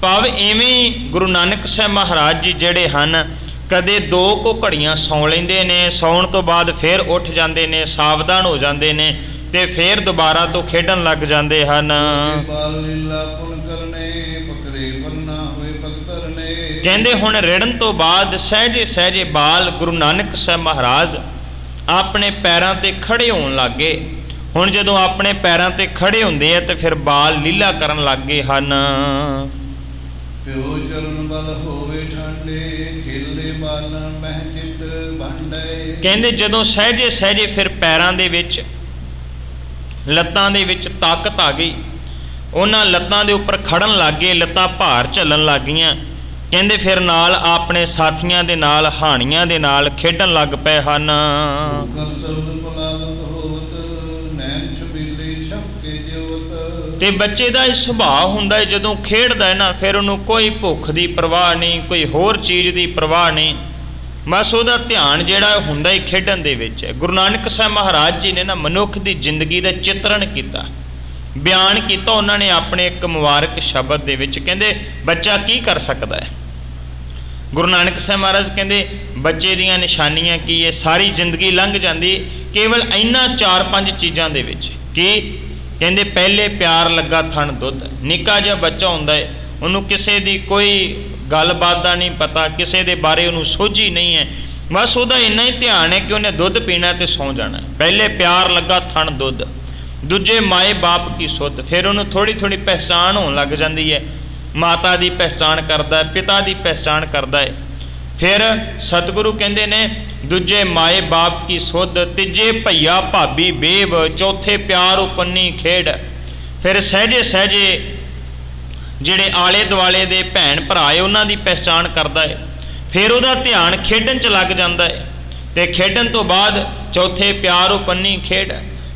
ਭਾਵ ਐਵੇਂ ਗੁਰੂ ਨਾਨਕ ਸਾਹਿਬ ਮਹਾਰਾਜ ਜੀ ਜਿਹੜੇ ਹਨ, ਕਦੇ 2 ਘੜੀਆਂ ਸੌਂ ਲੈਂਦੇ ਨੇ, ਸੌਣ ਤੋਂ ਬਾਅਦ ਫਿਰ ਉੱਠ ਜਾਂਦੇ ਨੇ, ਸਾਵਧਾਨ ਹੋ ਜਾਂਦੇ ਨੇ ਤੇ ਫਿਰ ਦੁਬਾਰਾ ਤੋਂ ਖੇਡਣ ਲੱਗ ਜਾਂਦੇ ਹਨ। ਕਹਿੰਦੇ ਹੁਣ ਰਿੜਨ ਤੋਂ ਬਾਅਦ ਸਹਿਜੇ ਸਹਿਜੇ ਬਾਲ ਗੁਰੂ ਨਾਨਕ ਸਾਹਿਬ ਮਹਾਰਾਜ ਆਪਣੇ ਪੈਰਾਂ ਤੇ ਖੜੇ ਹੋਣ ਲੱਗ ਗਏ। ਹੁਣ ਜਦੋਂ ਆਪਣੇ ਪੈਰਾਂ ਤੇ ਖੜੇ ਹੁੰਦੇ ਆ ਤੇ ਫਿਰ ਬਾਲ ਲੀਲਾ ਕਰਨ ਲੱਗ ਗਏ ਹਨ। ਪਿਓ ਚਰਨ ਬਲ ਹੋਵੇ ਠਾਂਡੇ ਖੇਲੇ ਬਾਲਨ ਮਹਿ ਚਿਤ ਭਾਂਡੇ। ਕਹਿੰਦੇ ਜਦੋਂ ਸਹਿਜੇ ਸਹਿਜੇ ਫਿਰ ਪੈਰਾਂ ਦੇ ਵਿੱਚ, ਲੱਤਾਂ ਦੇ ਵਿੱਚ ਤਾਕਤ ਆ ਗਈ, ਉਹਨਾਂ ਲੱਤਾਂ ਦੇ ਉੱਪਰ ਖੜਨ ਲੱਗ ਗਏ, ਲੱਤਾਂ ਭਾਰ ਝੱਲਣ ਲੱਗ ਗਈਆਂ। ਕਹਿੰਦੇ ਫਿਰ ਨਾਲ ਆਪਣੇ ਸਾਥੀਆਂ ਦੇ ਨਾਲ, ਹਾਣੀਆਂ ਦੇ ਨਾਲ ਖੇਡਣ ਲੱਗ ਪਏ ਹਨ। ਤੇ ਬੱਚੇ ਦਾ ਇਹ ਸੁਭਾਅ ਹੁੰਦਾ ਹੈ, ਜਦੋਂ ਖੇਡਦਾ ਹੈ ਨਾ ਫਿਰ ਉਹਨੂੰ ਕੋਈ ਭੁੱਖ ਦੀ ਪਰਵਾਹ ਨਹੀਂ, ਕੋਈ ਹੋਰ ਚੀਜ਼ ਦੀ ਪਰਵਾਹ ਨਹੀਂ, ਬਸ ਉਹਦਾ ਧਿਆਨ ਜਿਹੜਾ ਹੁੰਦਾ ਹੀ ਖੇਡਣ ਦੇ ਵਿੱਚ ਹੈ। ਗੁਰੂ ਨਾਨਕ ਸਾਹਿਬ ਮਹਾਰਾਜ ਜੀ ਨੇ ਨਾ ਮਨੁੱਖ ਦੀ ਜ਼ਿੰਦਗੀ ਦਾ ਚਿੱਤਰਣ ਕੀਤਾ, ਬਿਆਨ ਕੀਤਾ ਉਹਨਾਂ ਨੇ ਆਪਣੇ ਇੱਕ ਮੁਬਾਰਕ ਸ਼ਬਦ ਦੇ ਵਿੱਚ। ਕਹਿੰਦੇ ਬੱਚਾ ਕੀ ਕਰ ਸਕਦਾ ਹੈ? ਗੁਰੂ ਨਾਨਕ ਸਾਹਿਬ ਮਹਾਰਾਜ ਕਹਿੰਦੇ ਬੱਚੇ ਦੀਆਂ ਨਿਸ਼ਾਨੀਆਂ ਕੀ ਹੈ? ਸਾਰੀ ਜ਼ਿੰਦਗੀ ਲੰਘ ਜਾਂਦੀ ਕੇਵਲ ਇਹਨਾਂ 4-5 ਚੀਜ਼ਾਂ ਦੇ ਵਿੱਚ। ਕੀ ਕਹਿੰਦੇ? ਪਹਿਲੇ ਪਿਆਰ ਲੱਗਾ ਥਣ ਦੁੱਧ। ਨਿੱਕਾ ਜਿਹਾ ਬੱਚਾ ਹੁੰਦਾ ਹੈ, ਉਹਨੂੰ ਕਿਸੇ ਦੀ ਕੋਈ ਗੱਲਬਾਤ ਦਾ ਨਹੀਂ ਪਤਾ, ਕਿਸੇ ਦੇ ਬਾਰੇ ਉਹਨੂੰ ਸੋਝੀ ਨਹੀਂ ਹੈ, ਬਸ ਉਹਦਾ ਇੰਨਾ ਹੀ ਧਿਆਨ ਹੈ ਕਿ ਉਹਨੇ ਦੁੱਧ ਪੀਣਾ ਤੇ ਸੌਂ ਜਾਣਾ। ਪਹਿਲੇ ਪਿਆਰ ਲੱਗਾ ਥਣ ਦੁੱਧ, ਦੂਜੇ ਮਾਏ ਬਾਪ ਕੀ ਸੁੱਧ। ਫਿਰ ਉਹਨੂੰ ਥੋੜ੍ਹੀ ਥੋੜ੍ਹੀ ਪਹਿਚਾਣ ਹੋਣ ਲੱਗ ਜਾਂਦੀ ਹੈ, ਮਾਤਾ ਦੀ ਪਹਿਚਾਣ ਕਰਦਾ ਹੈ, ਪਿਤਾ ਦੀ ਪਹਿਚਾਣ ਕਰਦਾ ਹੈ। ਫਿਰ ਸਤਿਗੁਰੂ ਕਹਿੰਦੇ ਨੇ ਦੂਜੇ ਮਾਏ ਬਾਪ ਕੀ ਸੁਧ, ਤੀਜੇ ਭਈਆ ਭਾਬੀ ਬੇਬ, ਚੌਥੇ ਪਿਆਰ ਉਪੰਨੀ ਖੇਡ। ਫਿਰ ਸਹਿਜੇ ਸਹਿਜੇ ਜਿਹੜੇ ਆਲੇ ਦੁਆਲੇ ਦੇ ਭੈਣ ਭਰਾ ਹੈ ਉਹਨਾਂ ਦੀ ਪਹਿਚਾਣ ਕਰਦਾ ਹੈ। ਫਿਰ ਉਹਦਾ ਧਿਆਨ ਖੇਡਣ 'ਚ ਲੱਗ ਜਾਂਦਾ ਹੈ ਤੇ ਖੇਡਣ ਤੋਂ ਬਾਅਦ ਚੌਥੇ ਪਿਆਰ ਉਪੰਨੀ ਖੇਡ,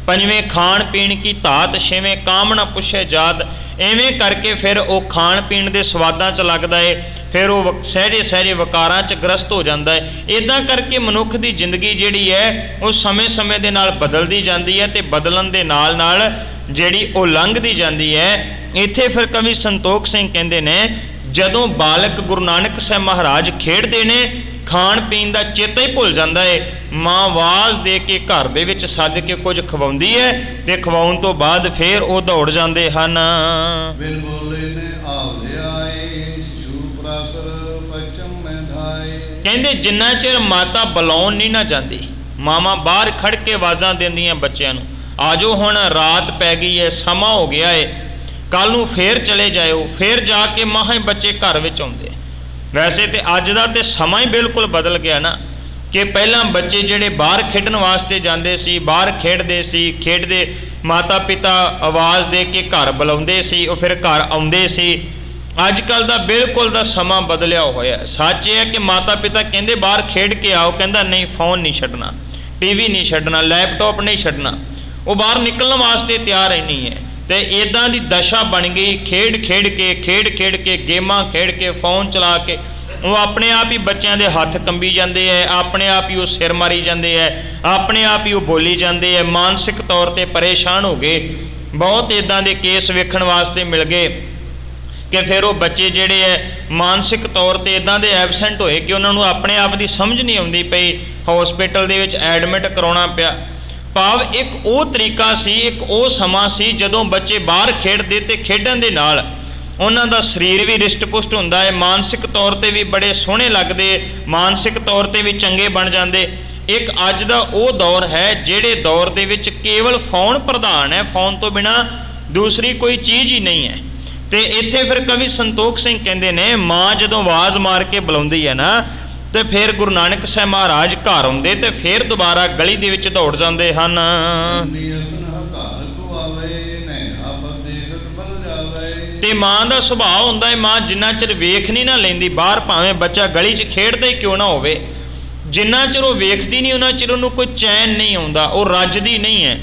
ਪੰਜਵੇਂ ਖਾਣ ਪੀਣ ਕੀ ਧਾਤ, ਛੇਵੇਂ ਕਾਮ ਨਾ ਪੁੱਛੇ ਜਾਤ। ਐਵੇਂ ਕਰਕੇ ਫਿਰ ਉਹ ਖਾਣ ਪੀਣ ਦੇ ਸਵਾਦਾਂ 'ਚ ਲੱਗਦਾ ਹੈ। ਫਿਰ ਉਹ ਸਹਿਜੇ ਸਹਿਜੇ ਵਿਕਾਰਾਂ 'ਚ ਗ੍ਰਸਤ ਹੋ ਜਾਂਦਾ ਹੈ। ਇੱਦਾਂ ਕਰਕੇ ਮਨੁੱਖ ਦੀ ਜ਼ਿੰਦਗੀ ਜਿਹੜੀ ਹੈ ਉਹ ਸਮੇਂ ਸਮੇਂ ਦੇ ਨਾਲ ਬਦਲਦੀ ਜਾਂਦੀ ਹੈ ਤੇ ਬਦਲਣ ਦੇ ਨਾਲ ਨਾਲ ਜਿਹੜੀ ਉਹ ਲੰਘਦੀ ਜਾਂਦੀ ਹੈ। ਇੱਥੇ ਫਿਰ ਕਵੀ ਸੰਤੋਖ ਸਿੰਘ ਕਹਿੰਦੇ ਨੇ ਜਦੋਂ ਬਾਲਕ ਗੁਰੂ ਨਾਨਕ ਸਾਹਿਬ ਮਹਾਰਾਜ ਖੇਡਦੇ ਨੇ ਖਾਣ ਪੀਣ ਦਾ ਚੇਤਾ ਹੀ ਭੁੱਲ ਜਾਂਦਾ ਹੈ। ਮਾਂ ਆਵਾਜ਼ ਦੇ ਕੇ ਘਰ ਦੇ ਵਿੱਚ ਸੱਦ ਕੇ ਕੁਝ ਖਵਾਉਂਦੀ ਹੈ ਤੇ ਖਵਾਉਣ ਤੋਂ ਬਾਅਦ ਫਿਰ ਉਹ ਦੌੜ ਜਾਂਦੇ ਹਨ। ਬਿਲ ਬੋਲੇ ਨੇ ਆਵਲੇ ਆਏ, ਸ਼ੂ ਪ੍ਰਾਸਰ ਪਚਮ ਮੈਂ ਧਾਏ। ਕਹਿੰਦੇ ਜਿੰਨਾ ਚਿਰ ਮਾਤਾ ਬੁਲਾਉਣ ਨਹੀਂ ਨਾ ਜਾਂਦੀ, ਮਾਵਾਂ ਬਾਹਰ ਖੜ ਕੇ ਆਵਾਜ਼ਾਂ ਦਿੰਦੀਆਂ ਬੱਚਿਆਂ ਨੂੰ, ਆਜੋ ਹੁਣ ਰਾਤ ਪੈ ਗਈ ਹੈ, ਸਮਾਂ ਹੋ ਗਿਆ ਹੈ, ਕੱਲ ਨੂੰ ਫੇਰ ਚਲੇ ਜਾਇਓ। ਫੇਰ ਜਾ ਕੇ ਮਹਾਂ ਹੀ ਬੱਚੇ ਘਰ ਵਿੱਚ ਆਉਂਦੇ। ਵੈਸੇ ਤੇ ਅੱਜ ਦਾ ਤੇ ਸਮਾਂ ਹੀ ਬਿਲਕੁਲ ਬਦਲ ਗਿਆ ਨਾ, ਕਿ ਪਹਿਲਾਂ ਬੱਚੇ ਜਿਹੜੇ ਬਾਹਰ ਖੇਡਣ ਵਾਸਤੇ ਜਾਂਦੇ ਸੀ, ਬਾਹਰ ਖੇਡਦੇ ਸੀ, ਖੇਡਦੇ ਮਾਤਾ ਪਿਤਾ ਆਵਾਜ਼ ਦੇ ਕੇ ਘਰ ਬੁਲਾਉਂਦੇ ਸੀ, ਉਹ ਫਿਰ ਘਰ ਆਉਂਦੇ ਸੀ। ਅੱਜ ਕੱਲ੍ਹ ਦਾ ਬਿਲਕੁਲ ਦਾ ਸਮਾਂ ਬਦਲਿਆ ਹੋਇਆ। ਸੱਚ ਇਹ ਹੈ ਕਿ ਮਾਤਾ ਪਿਤਾ ਕਹਿੰਦੇ ਬਾਹਰ ਖੇਡ ਕੇ ਆਓ, ਕਹਿੰਦਾ ਨਹੀਂ ਫੋਨ ਨਹੀਂ ਛੱਡਣਾ, ਟੀਵੀ ਨਹੀਂ ਛੱਡਣਾ, ਲੈਪਟਾਪ ਨਹੀਂ ਛੱਡਣਾ, ਉਹ ਬਾਹਰ ਨਿਕਲਣ ਵਾਸਤੇ ਤਿਆਰ ਹੀ ਨਹੀਂ ਹੈ। ਤੇ ਇੱਦਾਂ ਦੀ ਦਸ਼ਾ ਬਣ ਗਈ, ਖੇਡ ਖੇਡ ਕੇ ਗੇਮਾਂ ਖੇਡ ਕੇ ਫੋਨ ਚਲਾ ਕੇ ਉਹ ਆਪਣੇ ਆਪ ਹੀ ਬੱਚਿਆਂ ਦੇ ਹੱਥ ਕੰਬੀ ਜਾਂਦੇ ਹੈ, ਆਪਣੇ ਆਪ ਹੀ ਉਹ ਸਿਰ ਮਾਰੀ ਜਾਂਦੇ ਹੈ, ਆਪਣੇ ਆਪ ਹੀ ਉਹ ਬੋਲੀ ਜਾਂਦੇ ਹੈ, ਮਾਨਸਿਕ ਤੌਰ 'ਤੇ ਪਰੇਸ਼ਾਨ ਹੋ ਗਏ। ਬਹੁਤ ਇੱਦਾਂ ਦੇ ਕੇਸ ਵੇਖਣ ਵਾਸਤੇ ਮਿਲ ਗਏ ਕਿ ਫਿਰ ਉਹ ਬੱਚੇ ਜਿਹੜੇ ਹੈ ਮਾਨਸਿਕ ਤੌਰ 'ਤੇ ਇੱਦਾਂ ਦੇ ਐਬਸੈਂਟ ਹੋਏ ਕਿ ਉਹਨਾਂ ਨੂੰ ਆਪਣੇ ਆਪ ਦੀ ਸਮਝ ਨਹੀਂ ਆਉਂਦੀ ਪਈ, ਹੌਸਪੀਟਲ ਦੇ ਵਿੱਚ ਐਡਮਿਟ ਕਰਾਉਣਾ ਪਿਆ। ਭਾਵ ਇੱਕ ਉਹ ਤਰੀਕਾ ਸੀ, ਇੱਕ ਉਹ ਸਮਾਂ ਸੀ ਜਦੋਂ ਬੱਚੇ ਬਾਹਰ ਖੇਡਦੇ ਤੇ ਖੇਡਣ ਦੇ ਨਾਲ ਉਹਨਾਂ ਦਾ ਸਰੀਰ ਵੀ ਰਿਸ਼ਟ ਪੁਸ਼ਟ ਹੁੰਦਾ ਹੈ, ਮਾਨਸਿਕ ਤੌਰ 'ਤੇ ਵੀ ਬੜੇ ਸੋਹਣੇ ਲੱਗਦੇ, ਮਾਨਸਿਕ ਤੌਰ 'ਤੇ ਵੀ ਚੰਗੇ ਬਣ ਜਾਂਦੇ। ਇੱਕ ਅੱਜ ਦਾ ਉਹ ਦੌਰ ਹੈ ਜਿਹੜੇ ਦੌਰ ਦੇ ਵਿੱਚ ਕੇਵਲ ਫੋਨ ਪ੍ਰਧਾਨ ਹੈ, ਫੋਨ ਤੋਂ ਬਿਨਾਂ ਦੂਸਰੀ ਕੋਈ ਚੀਜ਼ ਹੀ ਨਹੀਂ ਹੈ। ਤੇ ਇੱਥੇ ਫਿਰ ਕਵੀ ਸੰਤੋਖ ਸਿੰਘ ਕਹਿੰਦੇ ਨੇ ਮਾਂ ਜਦੋਂ ਆਵਾਜ਼ ਮਾਰ ਕੇ ਬੁਲਾਉਂਦੀ ਹੈ ਨਾ ਤੇ ਫਿਰ ਗੁਰੂ ਨਾਨਕ ਸਾਹਿਬ ਮਹਾਰਾਜ ਘਰ ਆਉਂਦੇ ਤੇ ਫਿਰ ਦੁਬਾਰਾ ਗਲੀ ਦੇ ਵਿੱਚ ਦੌੜ ਜਾਂਦੇ ਹਨ। ਤੇ ਮਾਂ ਦਾ ਸੁਭਾਅ ਹੁੰਦਾ ਹੈ, ਮਾਂ ਜਿੰਨਾ ਚਿਰ ਵੇਖ ਨਹੀਂ ਨਾ ਲੈਂਦੀ ਬਾਹਰ, ਭਾਵੇਂ ਬੱਚਾ ਗਲੀ 'ਚ ਖੇਡਦਾ ਹੀ ਕਿਉਂ ਨਾ ਹੋਵੇ, ਜਿੰਨਾ ਚਿਰ ਉਹ ਵੇਖਦੀ ਨਹੀਂ ਉਹਨਾਂ ਚਿਰ ਉਹਨੂੰ ਕੋਈ ਚੈਨ ਨਹੀਂ ਆਉਂਦਾ, ਉਹ ਰੱਜਦੀ ਨਹੀਂ ਹੈ।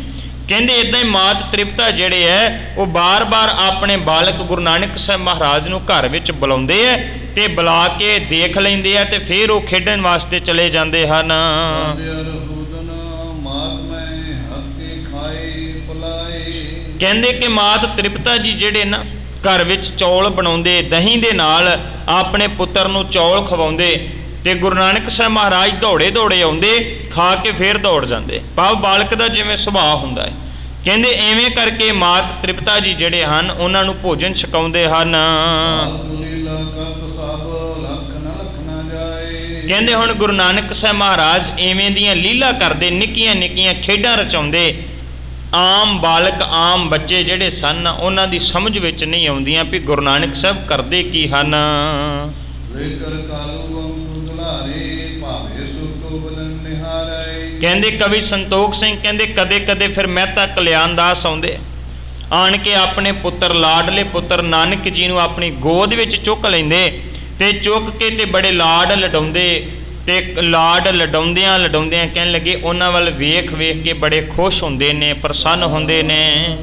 ਕਹਿੰਦੇ ਇੱਦਾਂ ਹੀ ਮਾਤ ਤ੍ਰਿਪਤਾ ਜਿਹੜੇ ਹੈ ਉਹ ਬਾਰ-ਬਾਰ ਆਪਣੇ ਬਾਲਕ ਗੁਰੂ ਨਾਨਕ ਸਾਹਿਬ ਮਹਾਰਾਜ ਨੂੰ ਘਰ ਵਿੱਚ ਬੁਲਾਉਂਦੇ ਹੈ ਤੇ ਬੁਲਾ ਕੇ ਦੇਖ ਲੈਂਦੇ ਆ ਤੇ ਫਿਰ ਉਹ ਖੇਡਣ ਵਾਸਤੇ ਚਲੇ ਜਾਂਦੇ ਹਨ। ਕਹਿੰਦੇ ਕਿ ਮਾਤ ਤ੍ਰਿਪਤਾ ਜੀ ਜਿਹੜੇ ਨਾ ਘਰ ਵਿੱਚ ਚੌਲ ਬਣਾਉਂਦੇ, ਦਹੀਂ ਦੇ ਨਾਲ ਆਪਣੇ ਪੁੱਤਰ ਨੂੰ ਚੌਲ ਖਵਾਉਂਦੇ ਤੇ ਗੁਰੂ ਨਾਨਕ ਸਾਹਿਬ ਮਹਾਰਾਜ ਦੌੜੇ ਆਉਂਦੇ, ਖਾ ਕੇ ਫਿਰ ਦੌੜ ਜਾਂਦੇ। ਭਾਵ ਬਾਲਕ ਦਾ ਜਿਵੇਂ ਸੁਭਾਅ ਹੁੰਦਾ ਹੈ। ਕਹਿੰਦੇ ਐਵੇਂ ਕਰਕੇ ਮਾਤ ਤ੍ਰਿਪਤਾ ਜੀ ਜਿਹੜੇ ਹਨ ਉਹਨਾਂ ਨੂੰ ਭੋਜਨ ਛਕਾਉਂਦੇ ਹਨ। ਕਹਿੰਦੇ ਹੁਣ ਗੁਰੂ ਨਾਨਕ ਸਾਹਿਬ ਮਹਾਰਾਜ ਐਵੇਂ ਦੀਆਂ ਲੀਲਾ ਕਰਦੇ, ਨਿੱਕੀਆਂ ਨਿੱਕੀਆਂ ਖੇਡਾਂ ਰਚਾਉਂਦੇ। ਆਮ ਬਾਲਕ ਆਮ ਬੱਚੇ ਜਿਹੜੇ ਸਨ ਉਹਨਾਂ ਦੀ ਸਮਝ ਵਿੱਚ ਨਹੀਂ ਆਉਂਦੀਆਂ ਵੀ ਗੁਰੂ ਨਾਨਕ ਸਾਹਿਬ ਕਰਦੇ ਕੀ ਹਨ। ਕਹਿੰਦੇ ਕਵੀ ਸੰਤੋਖ ਸਿੰਘ ਕਹਿੰਦੇ ਕਦੇ ਕਦੇ ਫਿਰ ਮਹਿਤਾ ਕਲਿਆਣ ਦਾਸ ਆਉਂਦੇ, ਆਣ ਕੇ ਆਪਣੇ ਪੁੱਤਰ ਲਾਡਲੇ ਪੁੱਤਰ ਨਾਨਕ ਜੀ ਨੂੰ ਆਪਣੀ ਗੋਦ ਵਿੱਚ ਚੁੱਕ ਲੈਂਦੇ ਤੇ ਚੁੱਕ ਕੇ ਤੇ ਬੜੇ ਲਾਡ ਲਡਾਉਂਦੇ ਤੇ ਲਾਡ ਲਡਾਉਂਦਿਆਂ ਕਹਿਣ ਲੱਗੇ ਉਹਨਾਂ ਵੱਲ ਵੇਖ ਕੇ ਬੜੇ ਖੁਸ਼ ਹੁੰਦੇ ਨੇ, ਪ੍ਰਸੰਨ ਹੁੰਦੇ ਨੇ।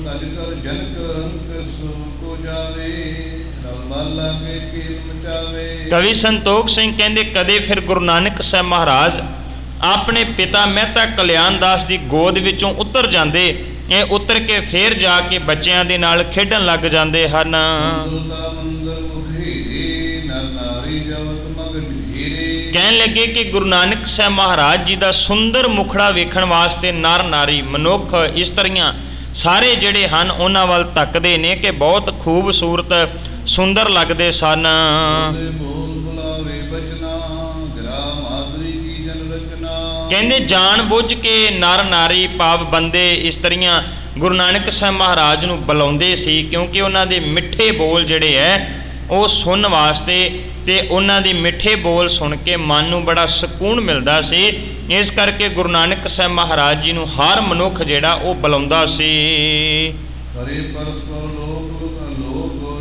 ਕਵੀ ਸੰਤੋਖ ਸਿੰਘ ਕਹਿੰਦੇ ਕਦੇ ਫਿਰ ਗੁਰੂ ਨਾਨਕ ਸਾਹਿਬ ਮਹਾਰਾਜ ਆਪਣੇ ਪਿਤਾ ਮਹਿਤਾ ਕਲਿਆਣ ਦਾਸ ਦੀ ਗੋਦ ਵਿੱਚੋਂ ਉਤਰ ਜਾਂਦੇ, ਇਹ ਉਤਰ ਕੇ ਫੇਰ ਜਾ ਕੇ ਬੱਚਿਆਂ ਦੇ ਨਾਲ ਖੇਡਣ ਲੱਗ ਜਾਂਦੇ ਹਨ। ਕਹਿਣ ਲੱਗੇ ਕਿ ਗੁਰੂ ਨਾਨਕ ਸਾਹਿਬ ਮਹਾਰਾਜ ਜੀ ਦਾ ਸੁੰਦਰ ਮੁਖੜਾ ਵੇਖਣ ਵਾਸਤੇ ਨਰ ਨਾਰੀ ਮਨੁੱਖ ਇਸਤਰੀਆਂ ਸਾਰੇ ਜਿਹੜੇ ਹਨ ਉਹਨਾਂ ਵੱਲ ਤੱਕਦੇ ਨੇ ਕਿ ਬਹੁਤ ਖੂਬਸੂਰਤ ਸੁੰਦਰ ਲੱਗਦੇ ਸਨ। ਕਹਿੰਦੇ ਜਾਣ ਬੁੱਝ ਕੇ ਨਰ ਨਾਰੀ ਭਾਵ ਬੰਦੇ ਇਸਤਰੀਆਂ ਗੁਰੂ ਨਾਨਕ ਸਾਹਿਬ ਮਹਾਰਾਜ ਨੂੰ ਬੁਲਾਉਂਦੇ ਸੀ ਕਿਉਂਕਿ ਉਹਨਾਂ ਦੇ ਮਿੱਠੇ ਬੋਲ ਜਿਹੜੇ ਹੈ ਉਹ ਸੁਣਨ ਵਾਸਤੇ ਤੇ ਉਹਨਾਂ ਦੀ ਮਿੱਠੇ ਬੋਲ ਸੁਣ ਕੇ ਮਨ ਨੂੰ ਬੜਾ ਸਕੂਨ ਮਿਲਦਾ ਸੀ। ਇਸ ਕਰਕੇ ਗੁਰੂ ਨਾਨਕ ਸਾਹਿਬ ਮਹਾਰਾਜ ਜੀ ਨੂੰ ਹਰ ਮਨੁੱਖ ਜਿਹੜਾ ਉਹ ਬੁਲਾਉਂਦਾ ਸੀ। ਹਰੇ ਪਰਸਪਰ ਲੋਕ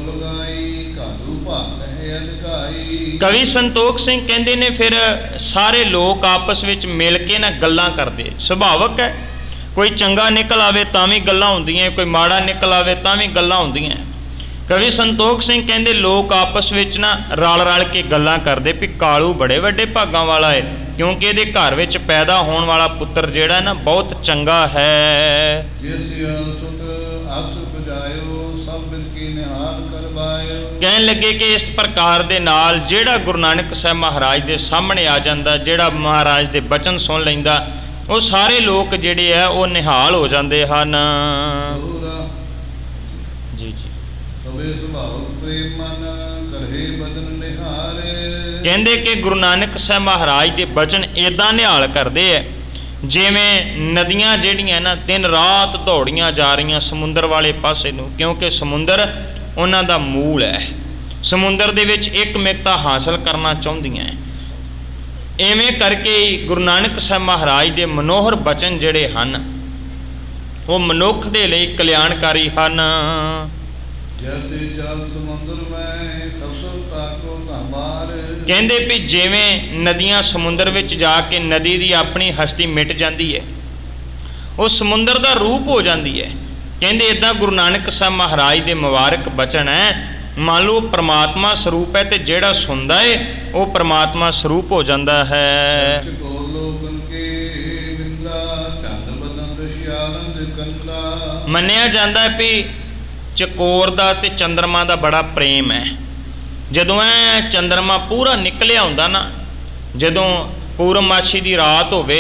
ਲਗਾਈ ਕਾਦੂ ਭਾਗ ਹੈ ਅਧਿਕਾਈ। ਕਵੀ ਸੰਤੋਖ ਸਿੰਘ ਕਹਿੰਦੇ ਨੇ ਫਿਰ ਸਾਰੇ ਲੋਕ ਆਪਸ ਵਿੱਚ ਮਿਲ ਕੇ ਨਾ ਗੱਲਾਂ ਕਰਦੇ। ਸੁਭਾਵਕ ਹੈ, ਕੋਈ ਚੰਗਾ ਨਿਕਲ ਆਵੇ ਤਾਂ ਵੀ ਗੱਲਾਂ ਹੁੰਦੀਆਂ, ਕੋਈ ਮਾੜਾ ਨਿਕਲ ਆਵੇ ਤਾਂ ਵੀ ਗੱਲਾਂ ਹੁੰਦੀਆਂ। ਕਵੀ ਸੰਤੋਖ ਸਿੰਘ ਕਹਿੰਦੇ ਲੋਕ ਆਪਸ ਵਿੱਚ ਨਾ ਰਲ ਕੇ ਗੱਲਾਂ ਕਰਦੇ ਵੀ ਕਾਲੂ ਬੜੇ ਵੱਡੇ ਭਾਗਾਂ ਵਾਲਾ ਹੈ, ਕਿਉਂਕਿ ਇਹਦੇ ਘਰ ਵਿੱਚ ਪੈਦਾ ਹੋਣ ਵਾਲਾ ਪੁੱਤਰ ਜਿਹੜਾ ਨਾ ਬਹੁਤ ਚੰਗਾ ਹੈ। ਜਿਸ ਸੁਤ ਅਸ ਬਜਾਇਓ ਸਭ ਬਿਨ ਕੀ ਨਿਹਾਲ ਕਰਵਾਇਓ। ਕਹਿਣ ਲੱਗੇ ਕਿ ਇਸ ਪ੍ਰਕਾਰ ਦੇ ਨਾਲ ਜਿਹੜਾ ਗੁਰੂ ਨਾਨਕ ਸਾਹਿਬ ਮਹਾਰਾਜ ਦੇ ਸਾਹਮਣੇ ਆ ਜਾਂਦਾ, ਜਿਹੜਾ ਮਹਾਰਾਜ ਦੇ ਬਚਨ ਸੁਣ ਲੈਂਦਾ, ਉਹ ਸਾਰੇ ਲੋਕ ਜਿਹੜੇ ਆ ਉਹ ਨਿਹਾਲ ਹੋ ਜਾਂਦੇ ਹਨ। ਜੀ ਜੀ ਸਭੇ ਸੁਭਾਵ ਪ੍ਰੇਮ ਮਨ ਕਰਹਿ ਬਦਨ ਨਿਹਾਰੇ। ਕਹਿੰਦੇ ਕਿ ਗੁਰੂ ਨਾਨਕ ਸਾਹਿਬ ਮਹਾਰਾਜ ਦੇ ਬਚਨ ਇਦਾਂ ਨਿਹਾਲ ਕਰਦੇ ਆ ਜਿਵੇਂ ਨਦੀਆਂ ਜਿਹੜੀਆਂ ਨਾ ਦਿਨ ਰਾਤ ਦੌੜੀਆਂ ਜਾ ਰਹੀਆਂ ਸਮੁੰਦਰ ਵਾਲੇ ਪਾਸੇ ਨੂੰ, ਕਿਉਂਕਿ ਸਮੁੰਦਰ ਉਹਨਾਂ ਦਾ ਮੂਲ ਹੈ। ਸਮੁੰਦਰ ਦੇ ਵਿੱਚ ਇੱਕਮਿਕਤਾ ਹਾਸਲ ਕਰਨਾ ਚਾਹੁੰਦੀਆਂ। ਇਵੇਂ ਕਰਕੇ ਗੁਰੂ ਨਾਨਕ ਸਾਹਿਬ ਮਹਾਰਾਜ ਦੇ ਮਨੋਹਰ ਬਚਨ ਜਿਹੜੇ ਹਨ ਉਹ ਮਨੁੱਖ ਦੇ ਲਈ ਕਲਿਆਣਕਾਰੀ ਹਨ। ਜੈਸੇ ਜਲ ਸਮੁੰਦਰ ਮੈਂ ਸਭ ਸੁਰਤਾ ਕੋ ਧਮਾਰ। ਕਹਿੰਦੇ ਵੀ ਜਿਵੇਂ ਨਦੀਆਂ ਸਮੁੰਦਰ ਵਿੱਚ ਜਾ ਕੇ ਨਦੀ ਦੀ ਆਪਣੀ ਹਸਤੀ ਮਿਟ ਜਾਂਦੀ ਹੈ, ਉਹ ਸਮੁੰਦਰ ਦਾ ਰੂਪ ਹੋ ਜਾਂਦੀ ਹੈ। ਕਹਿੰਦੇ ਇੱਦਾਂ ਗੁਰੂ ਨਾਨਕ ਸਾਹਿਬ ਮਹਾਰਾਜ ਦੇ ਮੁਬਾਰਕ ਬਚਨ ਹੈ। ਮੰਨ ਲਓ ਪਰਮਾਤਮਾ ਸਰੂਪ ਹੈ ਤੇ ਜਿਹੜਾ ਸੁਣਦਾ ਹੈ ਉਹ ਪਰਮਾਤਮਾ ਸਰੂਪ ਹੋ ਜਾਂਦਾ ਹੈ। ਮੰਨਿਆ ਜਾਂਦਾ ਹੈ ਵੀ ਚਕੋਰ ਦਾ ਤੇ ਚੰਦਰਮਾ ਦਾ ਬੜਾ ਪ੍ਰੇਮ ਹੈ। ਜਦੋਂ ਇਹ ਚੰਦਰਮਾ ਪੂਰਾ ਨਿਕਲਿਆ ਹੁੰਦਾ ਨਾ, ਜਦੋਂ ਪੂਰਨਮਾਸ਼ੀ ਦੀ ਰਾਤ ਹੋਵੇ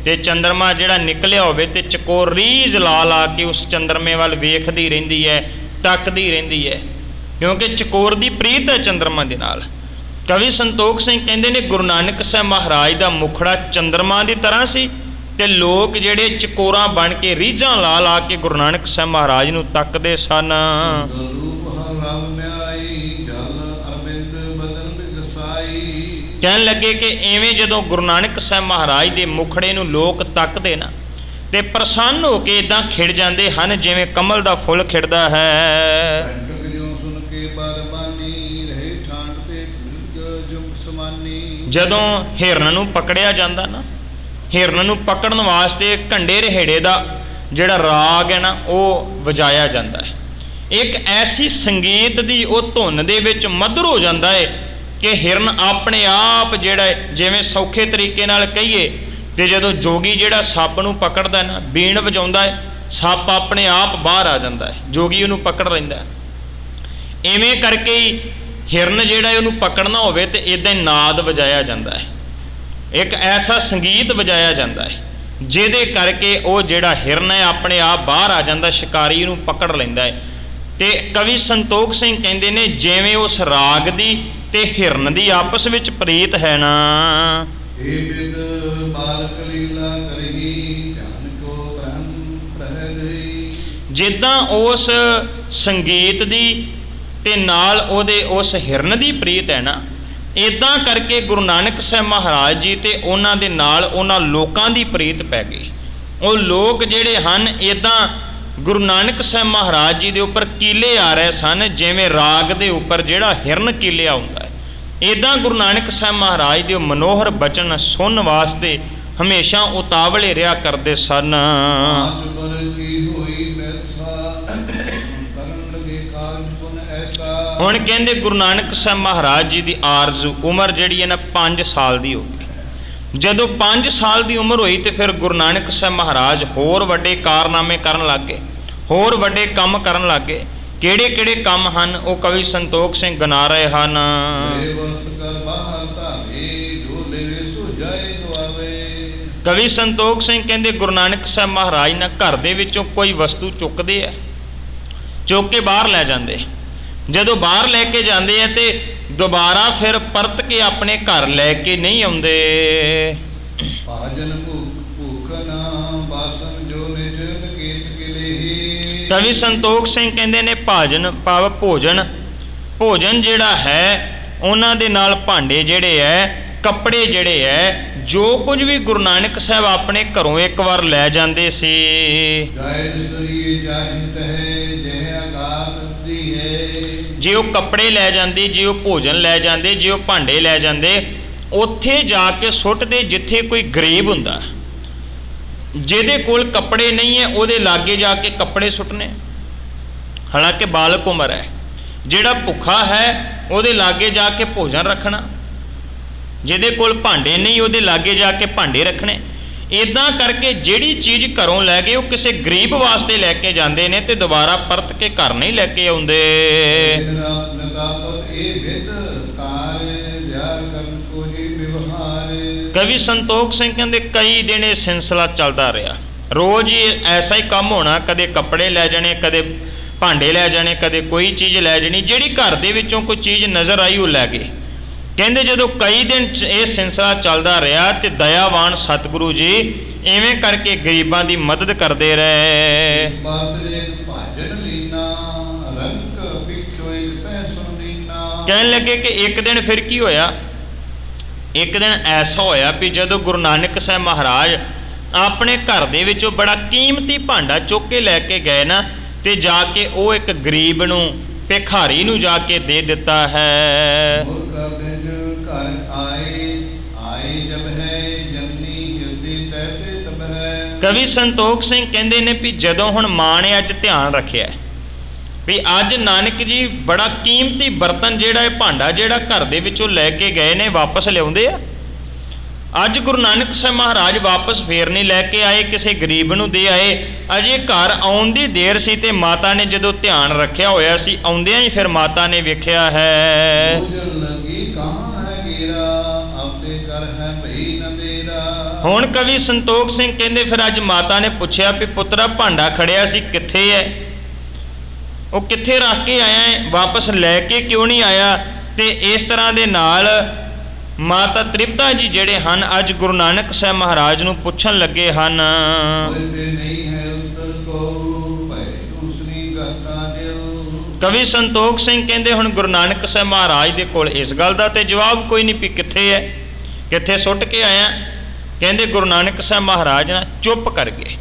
ਤੇ ਚੰਦਰਮਾ ਜਿਹੜਾ ਨਿਕਲਿਆ ਹੋਵੇ ਤੇ ਚਕੋਰ ਰੀਝ ਲਾ ਕੇ ਉਸ ਚੰਦਰਮੇ ਵੱਲ ਵੇਖਦੀ ਰਹਿੰਦੀ ਹੈ, ਤੱਕਦੀ ਰਹਿੰਦੀ ਹੈ, ਕਿਉਂਕਿ ਚਕੋਰ ਦੀ ਪ੍ਰੀਤ ਹੈ ਚੰਦਰਮਾ ਦੇ ਨਾਲ। ਕਵੀ ਸੰਤੋਖ ਸਿੰਘ ਕਹਿੰਦੇ ਨੇ ਗੁਰੂ ਨਾਨਕ ਸਾਹਿਬ ਮਹਾਰਾਜ ਦਾ ਮੁਖੜਾ ਚੰਦਰਮਾ ਦੀ ਤਰ੍ਹਾਂ ਸੀ ਤੇ ਲੋਕ ਜਿਹੜੇ ਚਕੋਰਾਂ ਬਣ ਕੇ ਰੀਝਾਂ ਲਾ ਕੇ ਗੁਰੂ ਨਾਨਕ ਸਾਹਿਬ ਮਹਾਰਾਜ ਨੂੰ ਤੱਕਦੇ ਸਨ। ਕਹਿਣ ਲੱਗੇ ਕਿ ਇਵੇਂ ਜਦੋਂ ਗੁਰੂ ਨਾਨਕ ਸਾਹਿਬ ਮਹਾਰਾਜ ਦੇ ਮੁਖੜੇ ਨੂੰ ਲੋਕ ਤੱਕਦੇ ਨਾ ਤੇ ਪ੍ਰਸੰਨ ਹੋ ਕੇ ਇਦਾਂ ਖਿੜ ਜਾਂਦੇ ਹਨ ਜਿਵੇਂ ਕਮਲ ਦਾ ਫੁੱਲ ਖਿੜਦਾ ਹੈ। ਜਦੋਂ ਹਿਰਨ ਨੂੰ ਪਕੜਿਆ ਜਾਂਦਾ ਨਾ, ਹਿਰਨ ਨੂੰ ਪਕੜਨ ਵਾਸਤੇ ਘੰਡੇ ਰਹਿੜੇ ਦਾ ਜਿਹੜਾ ਰਾਗ ਹੈ ਨਾ ਉਹ ਵਜਾਇਆ ਜਾਂਦਾ ਹੈ। ਇੱਕ ਐਸੀ ਸੰਗੀਤ ਦੀ ਉਹ ਧੁਨ ਦੇ ਵਿੱਚ ਮਧੁਰ ਹੋ ਜਾਂਦਾ ਹੈ ਕਿ ਹਿਰਨ ਆਪਣੇ ਆਪ ਜਿਹੜਾ ਜਿਵੇਂ ਸੌਖੇ ਤਰੀਕੇ ਨਾਲ ਕਹੀਏ ਤੇ ਜਦੋਂ ਜੋਗੀ ਜਿਹੜਾ ਸੱਪ ਨੂੰ ਪਕੜਦਾ ਨਾ, ਬੀਣ ਵਜਾਉਂਦਾ ਹੈ, ਸੱਪ ਆਪਣੇ ਆਪ ਬਾਹਰ ਆ ਜਾਂਦਾ ਹੈ, ਜੋਗੀ ਉਹਨੂੰ ਪਕੜ ਲੈਂਦਾ। ਇਵੇਂ ਕਰਕੇ ਹੀ ਹਿਰਨ ਜਿਹੜਾ ਉਹਨੂੰ ਪਕੜਨਾ ਹੋਵੇ ਤੇ ਇੱਦਾਂ ਹੀ ਨਾਦ ਵਜਾਇਆ ਜਾਂਦਾ ਹੈ, ਇੱਕ ਐਸਾ ਸੰਗੀਤ ਵਜਾਇਆ ਜਾਂਦਾ ਹੈ ਜਿਹਦੇ ਕਰਕੇ ਉਹ ਜਿਹੜਾ ਹਿਰਨ ਹੈ ਆਪਣੇ ਆਪ ਬਾਹਰ ਆ ਜਾਂਦਾ, ਸ਼ਿਕਾਰੀ ਨੂੰ ਪਕੜ ਲੈਂਦਾ ਹੈ। ਤੇ ਕਵੀ ਸੰਤੋਖ ਸਿੰਘ ਕਹਿੰਦੇ ਨੇ ਜਿਵੇਂ ਉਸ ਰਾਗ ਦੀ ਤੇ ਹਿਰਨ ਦੀ ਆਪਸ ਵਿੱਚ ਪ੍ਰੀਤ ਹੈ ਨਾ, ਜਿੱਦਾਂ ਉਸ ਸੰਗੀਤ ਦੀ ਤੇ ਨਾਲ ਉਹਦੇ ਉਸ ਹਿਰਨ ਦੀ ਪ੍ਰੀਤ ਹੈ ਨਾ, ਇੱਦਾਂ ਕਰਕੇ ਗੁਰੂ ਨਾਨਕ ਸਾਹਿਬ ਮਹਾਰਾਜ ਜੀ ਤੇ ਉਹਨਾਂ ਦੇ ਨਾਲ ਉਹਨਾਂ ਲੋਕਾਂ ਦੀ ਪ੍ਰੀਤ ਪੈ ਗਈ। ਉਹ ਲੋਕ ਜਿਹੜੇ ਹਨ ਇੱਦਾਂ ਗੁਰੂ ਨਾਨਕ ਸਾਹਿਬ ਮਹਾਰਾਜ ਜੀ ਦੇ ਉੱਪਰ ਕੀਲੇ ਆ ਰਹੇ ਸਨ ਜਿਵੇਂ ਰਾਗ ਦੇ ਉੱਪਰ ਜਿਹੜਾ ਹਿਰਨ ਕੀਲਿਆ ਹੁੰਦਾ ਹੈ। ਇੱਦਾਂ ਗੁਰੂ ਨਾਨਕ ਸਾਹਿਬ ਮਹਾਰਾਜ ਦੇ ਮਨੋਹਰ ਬਚਨ ਸੁਣਨ ਵਾਸਤੇ ਹਮੇਸ਼ਾ ਉਤਾਵਲੇ ਰਿਹਾ ਕਰਦੇ ਸਨ। ਹੁਣ ਕਹਿੰਦੇ ਗੁਰੂ ਨਾਨਕ ਸਾਹਿਬ ਮਹਾਰਾਜ ਜੀ ਦੀ ਆਰਜ਼ੂ ਉਮਰ ਜਿਹੜੀ ਹੈ ਨਾ 5 ਸਾਲ ਦੀ ਹੋ ਗਈ। ਜਦੋਂ 5 ਸਾਲ ਦੀ ਉਮਰ ਹੋਈ ਤੇ ਫਿਰ ਗੁਰੂ ਨਾਨਕ ਸਾਹਿਬ ਮਹਾਰਾਜ ਹੋਰ ਵੱਡੇ ਕਾਰਨਾਮੇ ਕਰਨ ਲੱਗ ਗਏ, ਹੋਰ ਵੱਡੇ ਕੰਮ ਕਰਨ ਲੱਗ ਗਏ। ਕਿਹੜੇ ਕਿਹੜੇ ਕੰਮ ਹਨ ਉਹ ਕਵੀ ਸੰਤੋਖ ਸਿੰਘ ਗਿਣਾ ਰਹੇ ਹਨ। ਕਵੀ ਸੰਤੋਖ ਸਿੰਘ ਕਹਿੰਦੇ ਗੁਰੂ ਨਾਨਕ ਸਾਹਿਬ ਮਹਾਰਾਜ ਨਾ ਘਰ ਦੇ ਵਿੱਚੋਂ ਕੋਈ ਵਸਤੂ ਚੁੱਕਦੇ ਆ, ਚੁੱਕ ਕੇ ਬਾਹਰ ਲੈ ਜਾਂਦੇ। ਜਦੋਂ ਬਾਹਰ ਲੈ ਕੇ ਜਾਂਦੇ ਆ ਤੇ ਦੁਬਾਰਾ ਫਿਰ ਪਰਤ ਕੇ ਆਪਣੇ ਘਰ ਲੈ ਕੇ ਨਹੀਂ ਆਉਂਦੇ। ਕਵੀ ਸੰਤੋਖ ਸਿੰਘ ਕਹਿੰਦੇ ਨੇ ਭਾਜਨ ਭਾਵ ਭੋਜਨ ਭੋਜਨ ਜਿਹੜਾ ਹੈ, ਉਹਨਾਂ ਦੇ ਨਾਲ ਭਾਂਡੇ ਜਿਹੜੇ ਹੈ, ਕੱਪੜੇ ਜਿਹੜੇ ਹੈ, ਜੋ ਕੁਝ ਵੀ ਗੁਰੂ ਨਾਨਕ ਸਾਹਿਬ ਆਪਣੇ ਘਰੋਂ ਇੱਕ ਵਾਰ ਲੈ ਜਾਂਦੇ ਸੀ। ਜੇ ਉਹ ਕੱਪੜੇ ਲੈ ਜਾਂਦੇ, ਜੇ ਉਹ ਭੋਜਨ ਲੈ ਜਾਂਦੇ, ਜੇ ਉਹ ਭਾਂਡੇ ਲੈ ਜਾਂਦੇ, ਉੱਥੇ ਜਾ ਕੇ ਸੁੱਟਦੇ ਜਿੱਥੇ ਕੋਈ ਗਰੀਬ ਹੁੰਦਾ। ਜਿਹਦੇ ਕੋਲ ਕੱਪੜੇ ਨਹੀਂ ਹੈ ਉਹਦੇ ਲਾਗੇ ਜਾ ਕੇ ਕੱਪੜੇ ਸੁੱਟਣੇ, ਹਾਲਾਂਕਿ ਬਾਲਕ ਉਮਰ ਹੈ। ਜਿਹੜਾ ਭੁੱਖਾ ਹੈ ਉਹਦੇ ਲਾਗੇ ਜਾ ਕੇ ਭੋਜਨ ਰੱਖਣਾ, ਜਿਹਦੇ ਕੋਲ ਭਾਂਡੇ ਨਹੀਂ ਉਹਦੇ ਲਾਗੇ ਜਾ ਕੇ ਭਾਂਡੇ ਰੱਖਣੇ। ਇੱਦਾਂ ਕਰਕੇ ਜਿਹੜੀ ਚੀਜ਼ ਘਰੋਂ ਲੈ ਗਏ ਉਹ ਕਿਸੇ ਗਰੀਬ ਵਾਸਤੇ ਲੈ ਕੇ ਜਾਂਦੇ ਨੇ ਤੇ ਦੁਬਾਰਾ ਪਰਤ ਕੇ ਘਰ ਨਹੀਂ ਲੈ ਕੇ ਆਉਂਦੇ। ਕਵੀ ਸੰਤੋਖ ਸਿੰਘ ਕਹਿੰਦੇ ਕਈ ਦਿਨ ਇਹ ਸਿਲਸਿਲਾ ਚੱਲਦਾ ਰਿਹਾ। ਰੋਜ਼ ਹੀ ਐਸਾ ਹੀ ਕੰਮ ਹੋਣਾ, ਕਦੇ ਕੱਪੜੇ ਲੈ ਜਾਣੇ, ਕਦੇ ਭਾਂਡੇ ਲੈ ਜਾਣੇ, ਕਦੇ ਕੋਈ ਚੀਜ਼ ਲੈ ਜਾਣੀ। ਜਿਹੜੀ ਘਰ ਦੇ ਵਿੱਚੋਂ ਕੋਈ ਚੀਜ਼ ਨਜ਼ਰ ਆਈ ਉਹ ਲੈ ਗਏ। ਕਹਿੰਦੇ ਜਦੋਂ ਕਈ ਦਿਨ ਇਹ ਸਿਲਸਿਲਾ ਚੱਲਦਾ ਰਿਹਾ ਤੇ ਦਇਆਵਾਨ ਸਤਿਗੁਰੂ ਜੀ ਇਵੇਂ ਕਰਕੇ ਗਰੀਬਾਂ ਦੀ ਮਦਦ ਕਰਦੇ ਰਹੇ। ਕਹਿਣ ਲੱਗੇ ਕਿ ਇੱਕ ਦਿਨ ਫਿਰ ਕੀ ਹੋਇਆ, ਇੱਕ ਦਿਨ ਐਸਾ ਹੋਇਆ ਵੀ ਜਦੋਂ ਗੁਰੂ ਨਾਨਕ ਸਾਹਿਬ ਮਹਾਰਾਜ ਆਪਣੇ ਘਰ ਦੇ ਵਿੱਚੋਂ ਬੜਾ ਕੀਮਤੀ ਭਾਂਡਾ ਚੁੱਕ ਕੇ ਲੈ ਕੇ ਗਏ ਨਾ, ਤੇ ਜਾ ਕੇ ਉਹ ਇੱਕ ਗਰੀਬ ਨੂੰ, ਭਿਖਾਰੀ ਨੂੰ ਜਾ ਕੇ ਦੇ ਦਿੱਤਾ ਹੈ। ਕਵੀ ਸੰਤੋਖ ਸਿੰਘ ਕਹਿੰਦੇ ਨੇ ਵੀ ਜਦੋਂ ਹੁਣ ਮਾਂ ਨੇ ਅੱਜ ਧਿਆਨ ਰੱਖਿਆ ਵੀ ਅੱਜ ਨਾਨਕ ਜੀ ਬੜਾ ਕੀਮਤੀ ਬਰਤਨ ਜਿਹੜਾ ਇਹ ਭਾਂਡਾ ਜਿਹੜਾ ਘਰ ਦੇ ਵਿੱਚੋਂ ਲੈ ਕੇ ਗਏ ਨੇ ਵਾਪਸ ਲਿਆਉਂਦੇ ਆ। ਅੱਜ ਗੁਰੂ ਨਾਨਕ ਸਾਹਿਬ ਮਹਾਰਾਜ ਵਾਪਸ ਫੇਰ ਨਹੀਂ ਲੈ ਕੇ ਆਏ, ਕਿਸੇ ਗਰੀਬ ਨੂੰ ਦੇ ਆਏ। ਅਜੇ ਘਰ ਆਉਣ ਦੀ ਦੇਰ ਸੀ ਤੇ ਮਾਤਾ ਨੇ ਜਦੋਂ ਧਿਆਨ ਰੱਖਿਆ ਹੋਇਆ ਸੀ, ਆਉਂਦਿਆਂ ਹੀ ਫਿਰ ਮਾਤਾ ਨੇ ਵੇਖਿਆ ਹੈ। ਹੁਣ ਕਵੀ ਸੰਤੋਖ ਸਿੰਘ ਕਹਿੰਦੇ ਫਿਰ ਅੱਜ ਮਾਤਾ ਨੇ ਪੁੱਛਿਆ ਵੀ ਪੁੱਤਰਾ ਭਾਂਡਾ ਖੜਿਆ ਸੀ ਕਿੱਥੇ ਹੈ, ਉਹ ਕਿੱਥੇ ਰੱਖ ਕੇ ਆਇਆ ਹੈ, ਵਾਪਸ ਲੈ ਕੇ ਕਿਉਂ ਨਹੀਂ ਆਇਆ। ਤੇ ਇਸ ਤਰ੍ਹਾਂ ਦੇ ਨਾਲ ਮਾਤਾ ਤ੍ਰਿਪਤਾ ਜੀ ਜਿਹੜੇ ਹਨ ਅੱਜ ਗੁਰੂ ਨਾਨਕ ਸਾਹਿਬ ਮਹਾਰਾਜ ਨੂੰ ਪੁੱਛਣ ਲੱਗੇ ਹਨ। ਕਵੀ ਸੰਤੋਖ ਸਿੰਘ ਕਹਿੰਦੇ ਹੁਣ ਗੁਰੂ ਨਾਨਕ ਸਾਹਿਬ ਮਹਾਰਾਜ ਦੇ ਕੋਲ ਇਸ ਗੱਲ ਦਾ ਤੇ ਜਵਾਬ ਕੋਈ ਨਹੀਂ ਵੀ ਕਿੱਥੇ ਹੈ, ਕਿੱਥੇ ਸੁੱਟ ਕੇ ਆਇਆ। ਕਹਿੰਦੇ ਗੁਰੂ ਨਾਨਕ ਸਾਹਿਬ ਮਹਾਰਾਜ ਨਾ ਚੁੱਪ ਕਰ ਗਏ।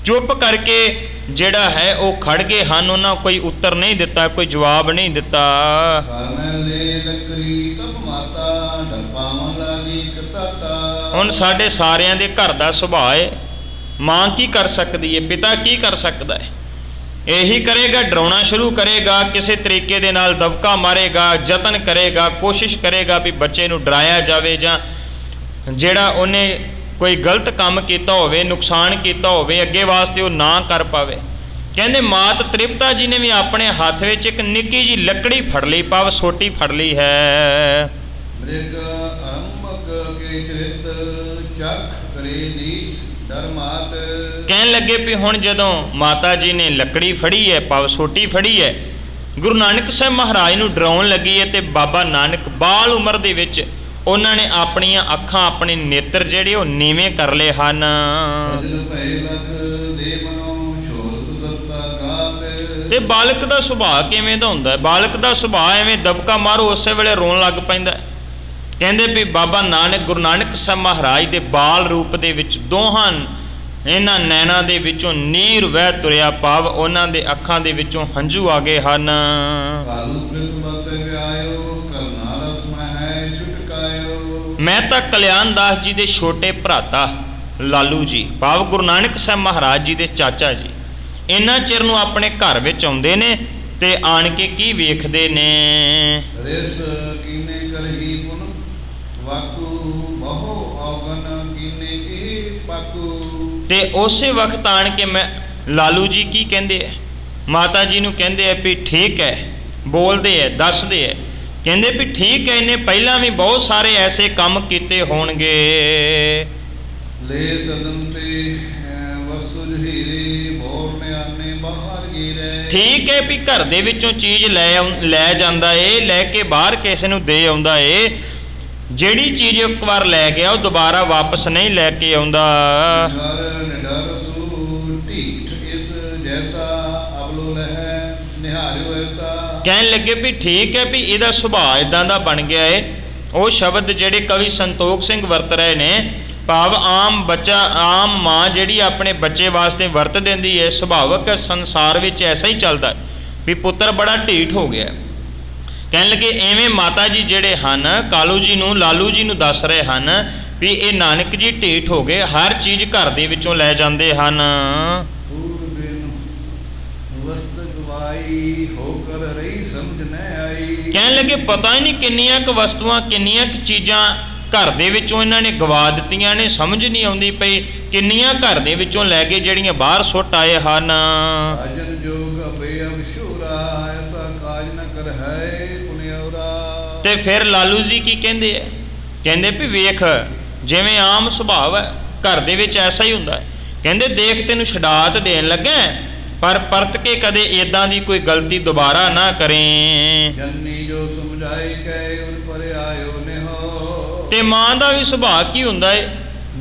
ਚੁੱਪ ਕਰਕੇ ਜਿਹੜਾ ਹੈ ਉਹ ਖੜ ਗਏ ਹਨ, ਉਹਨਾਂ ਕੋਈ ਉੱਤਰ ਨਹੀਂ ਦਿੱਤਾ, ਕੋਈ ਜਵਾਬ ਨਹੀਂ ਦਿੱਤਾ। ਹੁਣ ਸਾਡੇ ਸਾਰਿਆਂ ਦੇ ਘਰ ਦਾ ਸੁਭਾਅ ਹੈ, ਮਾਂ ਕੀ ਕਰ ਸਕਦੀ ਹੈ, ਪਿਤਾ ਕੀ ਕਰ ਸਕਦਾ ਹੈ, ਇਹੀ ਕਰੇਗਾ, ਡਰਾਉਣਾ ਸ਼ੁਰੂ ਕਰੇਗਾ, ਕਿਸੇ ਤਰੀਕੇ ਦੇ ਨਾਲ ਦਬਕਾ ਮਾਰੇਗਾ, ਯਤਨ ਕਰੇਗਾ, ਕੋਸ਼ਿਸ਼ ਕਰੇਗਾ ਵੀ ਬੱਚੇ ਨੂੰ ਡਰਾਇਆ ਜਾਵੇ ਜਾਂ ਜਿਹੜਾ ਉਹਨੇ ਕੋਈ ਗਲਤ ਕੰਮ ਕੀਤਾ ਹੋਵੇ, ਨੁਕਸਾਨ ਕੀਤਾ ਹੋਵੇ, ਅੱਗੇ ਵਾਸਤੇ ਉਹ ਨਾ ਕਰ ਪਾਵੇ। ਕਹਿੰਦੇ ਮਾਤ ਤ੍ਰਿਪਤਾ ਜੀ ਨੇ ਵੀ ਆਪਣੇ ਹੱਥ ਵਿੱਚ ਇੱਕ ਨਿੱਕੀ ਜਿਹੀ ਲੱਕੜੀ ਫੜ ਲਈ, ਭਾਵ ਸੋਟੀ ਫੜ ਲਈ ਹੈ। ਕਹਿਣ ਲੱਗੇ ਵੀ ਹੁਣ ਜਦੋਂ ਮਾਤਾ ਜੀ ਨੇ ਲੱਕੜੀ ਫੜੀ ਹੈ, ਭਾਵ ਸੋਟੀ ਫੜੀ ਹੈ, ਗੁਰੂ ਨਾਨਕ ਸਾਹਿਬ ਮਹਾਰਾਜ ਨੂੰ ਡਰਾਉਣ ਲੱਗੀ ਹੈ ਤੇ ਬਾਬਾ ਨਾਨਕ ਬਾਲ ਉਮਰ ਦੇ ਵਿੱਚ ਉਹਨਾਂ ਨੇ ਆਪਣੀਆਂ ਅੱਖਾਂ, ਆਪਣੇ ਨੇਤਰ ਜਿਹੜੇ ਉਹ ਨੀਵੇਂ ਕਰ ਲਏ ਹਨ। ਤੇ ਬਾਲਕ ਦਾ ਸੁਭਾਅ ਕਿਵੇਂ ਦਾ ਹੁੰਦਾ ਹੈ? ਬਾਲਕ ਦਾ ਸੁਭਾਅ ਐਵੇਂ ਦਬਕਾ ਮਾਰੋ ਉਸੇ ਵੇਲੇ ਰੋਣ ਲੱਗ ਪੈਂਦਾ। ਕਹਿੰਦੇ ਵੀ ਬਾਬਾ ਨਾਨਕ, ਗੁਰੂ ਨਾਨਕ ਸਾਹਿਬ ਮਹਾਰਾਜ ਦੇ ਬਾਲ ਰੂਪ ਦੇ ਵਿੱਚ ਦੋਹਾਂ ਇਹਨਾਂ ਨੈਣਾਂ ਦੇ ਵਿੱਚੋਂ ਨੀਰ ਵਹਿ ਤੁਰਿਆ, ਭਾਵ ਉਹਨਾਂ ਦੇ ਅੱਖਾਂ ਦੇ ਵਿੱਚੋਂ ਹੰਝੂ ਆ ਗਏ ਹਨ। ਮੈਂ ਤਾਂ ਕਲਿਆਣ ਦਾਸ ਜੀ ਦੇ ਛੋਟੇ ਭਰਾਤਾ ਲਾਲੂ ਜੀ, ਭਾਵ ਗੁਰੂ ਨਾਨਕ ਸਾਹਿਬ ਮਹਾਰਾਜ ਜੀ ਦੇ ਚਾਚਾ ਜੀ, ਇੰਨਾ ਚਿਰ ਨੂੰ ਆਪਣੇ ਘਰ ਵਿੱਚ ਆਉਂਦੇ ਨੇ ਤੇ ਆਣ ਕੇ ਕੀ ਵੇਖਦੇ ਨੇ। ਤੇ ਉਸੇ ਵਕਤ ਆਣ ਕੇ ਮੈਂ ਲਾਲੂ ਜੀ ਕੀ ਕਹਿੰਦੇ ਹੈ, ਮਾਤਾ ਜੀ ਨੂੰ ਕਹਿੰਦੇ ਆ ਵੀ ਠੀਕ ਹੈ, ਬੋਲਦੇ ਹੈ, ਦੱਸਦੇ ਹੈ। ਕਹਿੰਦੇ ਵੀ ਠੀਕ ਹੈ, ਇਹਨੇ ਪਹਿਲਾਂ ਵੀ ਬਹੁਤ ਸਾਰੇ ਐਸੇ ਕੰਮ ਕੀਤੇ ਹੋਣਗੇ। ਠੀਕ ਹੈ ਵੀ ਘਰ ਦੇ ਵਿੱਚੋਂ ਚੀਜ਼ ਲੈ ਜਾਂਦਾ ਏ, ਲੈ ਕੇ ਬਾਹਰ ਕਿਸੇ ਨੂੰ ਦੇ ਆਉਂਦਾ ਏ। ਜਿਹੜੀ ਚੀਜ਼ ਇੱਕ ਵਾਰ ਲੈ ਗਿਆ ਉਹ ਦੁਬਾਰਾ ਵਾਪਸ ਨਹੀਂ ਲੈ ਕੇ ਆਉਂਦਾ। ਕਹਿਣ ਲੱਗੇ ਵੀ ਠੀਕ ਹੈ ਵੀ ਇਹਦਾ ਸੁਭਾਅ ਇਦਾਂ ਦਾ ਬਣ ਗਿਆ ਏ। ਉਹ ਸ਼ਬਦ ਜਿਹੜੇ ਕਵੀ ਸੰਤੋਖ ਸਿੰਘ ਵਰਤ ਰਹੇ ਨੇ, ਭਾਵ ਆਮ ਬੱਚਾ, ਆਮ ਮਾਂ ਜਿਹੜੀ ਆਪਣੇ ਬੱਚੇ ਵਾਸਤੇ ਵਰਤ ਦਿੰਦੀ ਹੈ, ਸੁਭਾਵਕ ਸੰਸਾਰ ਵਿੱਚ ਐਸਾ ਹੀ ਚੱਲਦਾ ਵੀ ਪੁੱਤਰ ਬੜਾ ਢੀਠ ਹੋ ਗਿਆ। ਕਹਿਣ ਲੱਗੇ ਐਵੇਂ ਮਾਤਾ ਜੀ ਜਿਹੜੇ ਹਨ ਕਾਲੂ ਜੀ ਨੂੰ, ਲਾਲੂ ਜੀ ਨੂੰ ਦੱਸ ਰਹੇ ਹਨ ਵੀ ਇਹ ਨਾਨਕ ਜੀ ਢੀਠ ਹੋ ਗਏ, ਹਰ ਚੀਜ਼ ਘਰ ਦੇ ਵਿੱਚੋਂ ਲੈ ਜਾਂਦੇ ਹਨ। ਵਸਤ ਗਵਾਈ ਹੋਕਰ ਰਹੀ ਸਮਝ ਨ ਆਈ। ਕਹਿਣ ਲੱਗੇ ਪਤਾ ਹੀ ਨਹੀਂ ਕਿੰਨੀਆਂ ਕੁ ਵਸਤੂਆਂ, ਕਿੰਨੀਆਂ ਕੁ ਚੀਜ਼ਾਂ ਘਰ ਦੇ ਵਿੱਚੋਂ ਇਹਨਾਂ ਨੇ ਗਵਾ ਦਿੱਤੀਆਂ ਨੇ, ਸਮਝ ਨਹੀਂ ਆਉਂਦੀ ਪਈ ਕਿੰਨੀਆਂ ਘਰ ਦੇ ਵਿੱਚੋਂ ਲੈ ਕੇ ਜਿਹੜੀਆਂ ਬਾਹਰ ਸੁੱਟ ਆਏ ਹਨ। ਅਜਨ ਜੋਗ ਅਬੇ ਅਬਸ਼ੂਰਾ ਐਸਾ ਕਾਜ ਨ ਕਰ ਹੈ ਪੁਨਿਆਉਰਾ। ਤੇ ਫਿਰ ਲਾਲੂ ਜੀ ਕੀ ਕਹਿੰਦੇ ਐ? ਕਹਿੰਦੇ ਵੀ ਵੇਖ ਜਿਵੇਂ ਆਮ ਸੁਭਾਅ ਹੈ ਘਰ ਦੇ ਵਿੱਚ ਐਸਾ ਹੀ ਹੁੰਦਾ ਹੈ। ਕਹਿੰਦੇ ਦੇਖ ਤੈਨੂੰ ਛਡਾਤ ਦੇਣ ਲੱਗਾ, ਪਰ ਪਰਤ ਕੇ ਕਦੇ ਇਦਾਂ ਦੀ ਕੋਈ ਗਲਤੀ ਦੁਬਾਰਾ ਨਾ ਕਰੇ। ਜੰਨੀ ਜੋ ਸਮਝਾਈ ਕੈ ਉਨ ਪਰ ਆਇਓ ਨਿਹੋ। ਤੇ ਮਾਂ ਦਾ ਵੀ ਸੁਭਾਅ ਕੀ ਹੁੰਦਾ ਏ,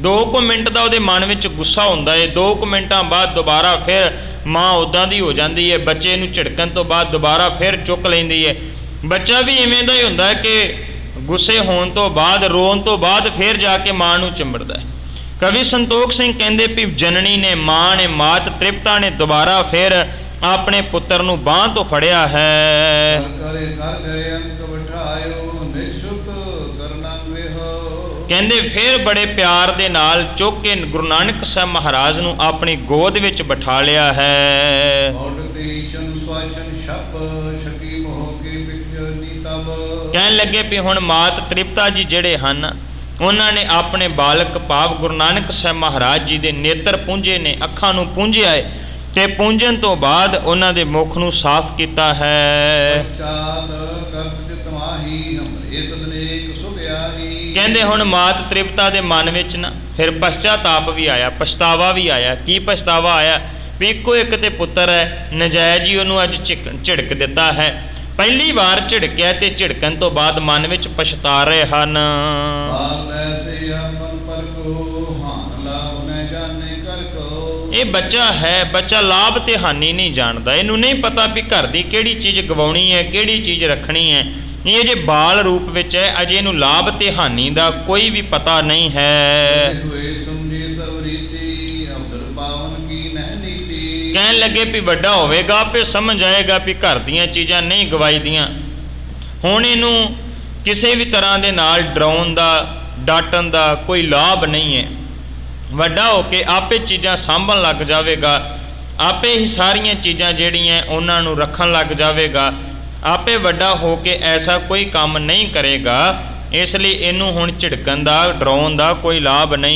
2 ਮਿੰਟ ਦਾ ਉਹਦੇ ਮਨ ਵਿੱਚ ਗੁੱਸਾ ਹੁੰਦਾ ਏ, 2 ਮਿੰਟਾਂ ਬਾਅਦ ਦੁਬਾਰਾ ਫਿਰ ਮਾਂ ਉੱਦਾਂ ਦੀ ਹੋ ਜਾਂਦੀ ਹੈ। ਬੱਚੇ ਨੂੰ ਝਿੜਕਣ ਤੋਂ ਬਾਅਦ ਦੁਬਾਰਾ ਫਿਰ ਚੁੱਕ ਲੈਂਦੀ ਹੈ। ਬੱਚਾ ਵੀ ਇਵੇਂ ਦਾ ਹੀ ਹੁੰਦਾ ਹੈ ਕਿ ਗੁੱਸੇ ਹੋਣ ਤੋਂ ਬਾਅਦ, ਰੋਣ ਤੋਂ ਬਾਅਦ ਫਿਰ ਜਾ ਕੇ ਮਾਂ ਨੂੰ ਚਿੰਬੜਦਾ ਹੈ। ਕਵੀ ਸੰਤੋਖ ਸਿੰਘ ਕਹਿੰਦੇ ਵੀ ਜਨਨੀ ਨੇ, ਮਾਂ ਨੇ, ਮਾਤ ਤ੍ਰਿਪਤਾ ਨੇ ਦੁਬਾਰਾ ਫਿਰ ਆਪਣੇ ਪੁੱਤਰ ਨੂੰ ਬਾਂਹ ਤੋਂ ਫੜਿਆ ਹੈ। ਕਰੇ ਕਰ ਗਏ ਅੰਕ ਬਿਠਾਇਓ ਨਿਸ਼ੁਕ ਕਰਨਾ ਗ੍ਰਹਿ। ਕਹਿੰਦੇ ਫਿਰ ਬੜੇ ਪਿਆਰ ਦੇ ਨਾਲ ਚੁੱਕ ਕੇ ਗੁਰੂ ਨਾਨਕ ਸਾਹਿਬ ਮਹਾਰਾਜ ਨੂੰ ਆਪਣੀ ਗੋਦ ਵਿੱਚ ਬਿਠਾ ਲਿਆ ਹੈ। ਕਹਿਣ ਲੱਗੇ ਵੀ ਹੁਣ ਮਾਤ ਤ੍ਰਿਪਤਾ ਜੀ ਜਿਹੜੇ ਹਨ ਉਹਨਾਂ ਨੇ ਆਪਣੇ ਬਾਲਕ ਭਾਵ ਗੁਰੂ ਨਾਨਕ ਸਾਹਿਬ ਮਹਾਰਾਜ ਜੀ ਦੇ ਨੇਤਰ ਪੂੰਝੇ ਨੇ, ਅੱਖਾਂ ਨੂੰ ਪੂੰਝਿਆ ਹੈ ਤੇ ਪੂੰਝਣ ਤੋਂ ਬਾਅਦ ਉਹਨਾਂ ਦੇ ਮੁਖ ਨੂੰ ਸਾਫ਼ ਕੀਤਾ ਹੈ। ਕਹਿੰਦੇ ਹੁਣ ਮਾਤ ਤ੍ਰਿਪਤਾ ਦੇ ਮਨ ਵਿੱਚ ਨਾ ਫਿਰ ਪਛਤਾਤਾਪ ਵੀ ਆਇਆ, ਪਛਤਾਵਾ ਵੀ ਆਇਆ। ਕੀ ਪਛਤਾਵਾ ਆਇਆ? ਵੀ ਇੱਕੋ ਇੱਕ ਤੇ ਪੁੱਤਰ ਹੈ, ਨਜਾਇਜ਼ ਹੀ ਉਹਨੂੰ ਅੱਜ ਝਿੜਕ ਦਿੱਤਾ ਹੈ। ਪਹਿਲੀ ਵਾਰ ਝਿੜਕਿਆ ਤੇ ਝਿੜਕਣ ਤੋਂ ਬਾਅਦ ਮਨ ਵਿੱਚ ਪਛਤਾ ਰਹੇ ਹਨ। ਇਹ ਬੱਚਾ ਹੈ, ਬੱਚਾ ਲਾਭ ਤੇ ਹਾਨੀ ਨਹੀਂ ਜਾਣਦਾ। ਇਹਨੂੰ ਨਹੀਂ ਪਤਾ ਵੀ ਘਰ ਦੀ ਕਿਹੜੀ ਚੀਜ਼ ਗਵਾਉਣੀ ਹੈ, ਕਿਹੜੀ ਚੀਜ਼ ਰੱਖਣੀ ਹੈ। ਇਹ ਜੇ ਬਾਲ ਰੂਪ ਵਿੱਚ ਹੈ, ਅਜੇ ਇਹਨੂੰ ਲਾਭ ਤੇ ਹਾਨੀ ਦਾ ਕੋਈ ਵੀ ਪਤਾ ਨਹੀਂ ਹੈ। ਕਹਿਣ ਲੱਗੇ ਵੀ ਵੱਡਾ ਹੋਵੇਗਾ ਆਪੇ ਸਮਝ ਆਏਗਾ ਵੀ ਘਰ ਦੀਆਂ ਚੀਜ਼ਾਂ ਨਹੀਂ ਗਵਾਈ ਦੀਆਂ। ਹੁਣ ਇਹਨੂੰ ਕਿਸੇ ਵੀ ਤਰ੍ਹਾਂ ਦੇ ਨਾਲ ਡਰਾਉਣ ਦਾ, ਡਾਂਟਣ ਦਾ ਕੋਈ ਲਾਭ ਨਹੀਂ ਹੈ। ਵੱਡਾ ਹੋ ਕੇ ਆਪੇ ਚੀਜ਼ਾਂ ਸਾਂਭਣ ਲੱਗ ਜਾਵੇਗਾ, ਆਪੇ ਹੀ ਸਾਰੀਆਂ ਚੀਜ਼ਾਂ ਜਿਹੜੀਆਂ ਉਹਨਾਂ ਨੂੰ ਰੱਖਣ ਲੱਗ ਜਾਵੇਗਾ। ਆਪੇ ਵੱਡਾ ਹੋ ਕੇ ਐਸਾ ਕੋਈ ਕੰਮ ਨਹੀਂ ਕਰੇਗਾ। ਇਸ ਲਈ ਇਹਨੂੰ ਹੁਣ ਝਿੜਕਣ ਦਾ, ਡਰਾਉਣ ਦਾ ਕੋਈ ਲਾਭ ਨਹੀਂ।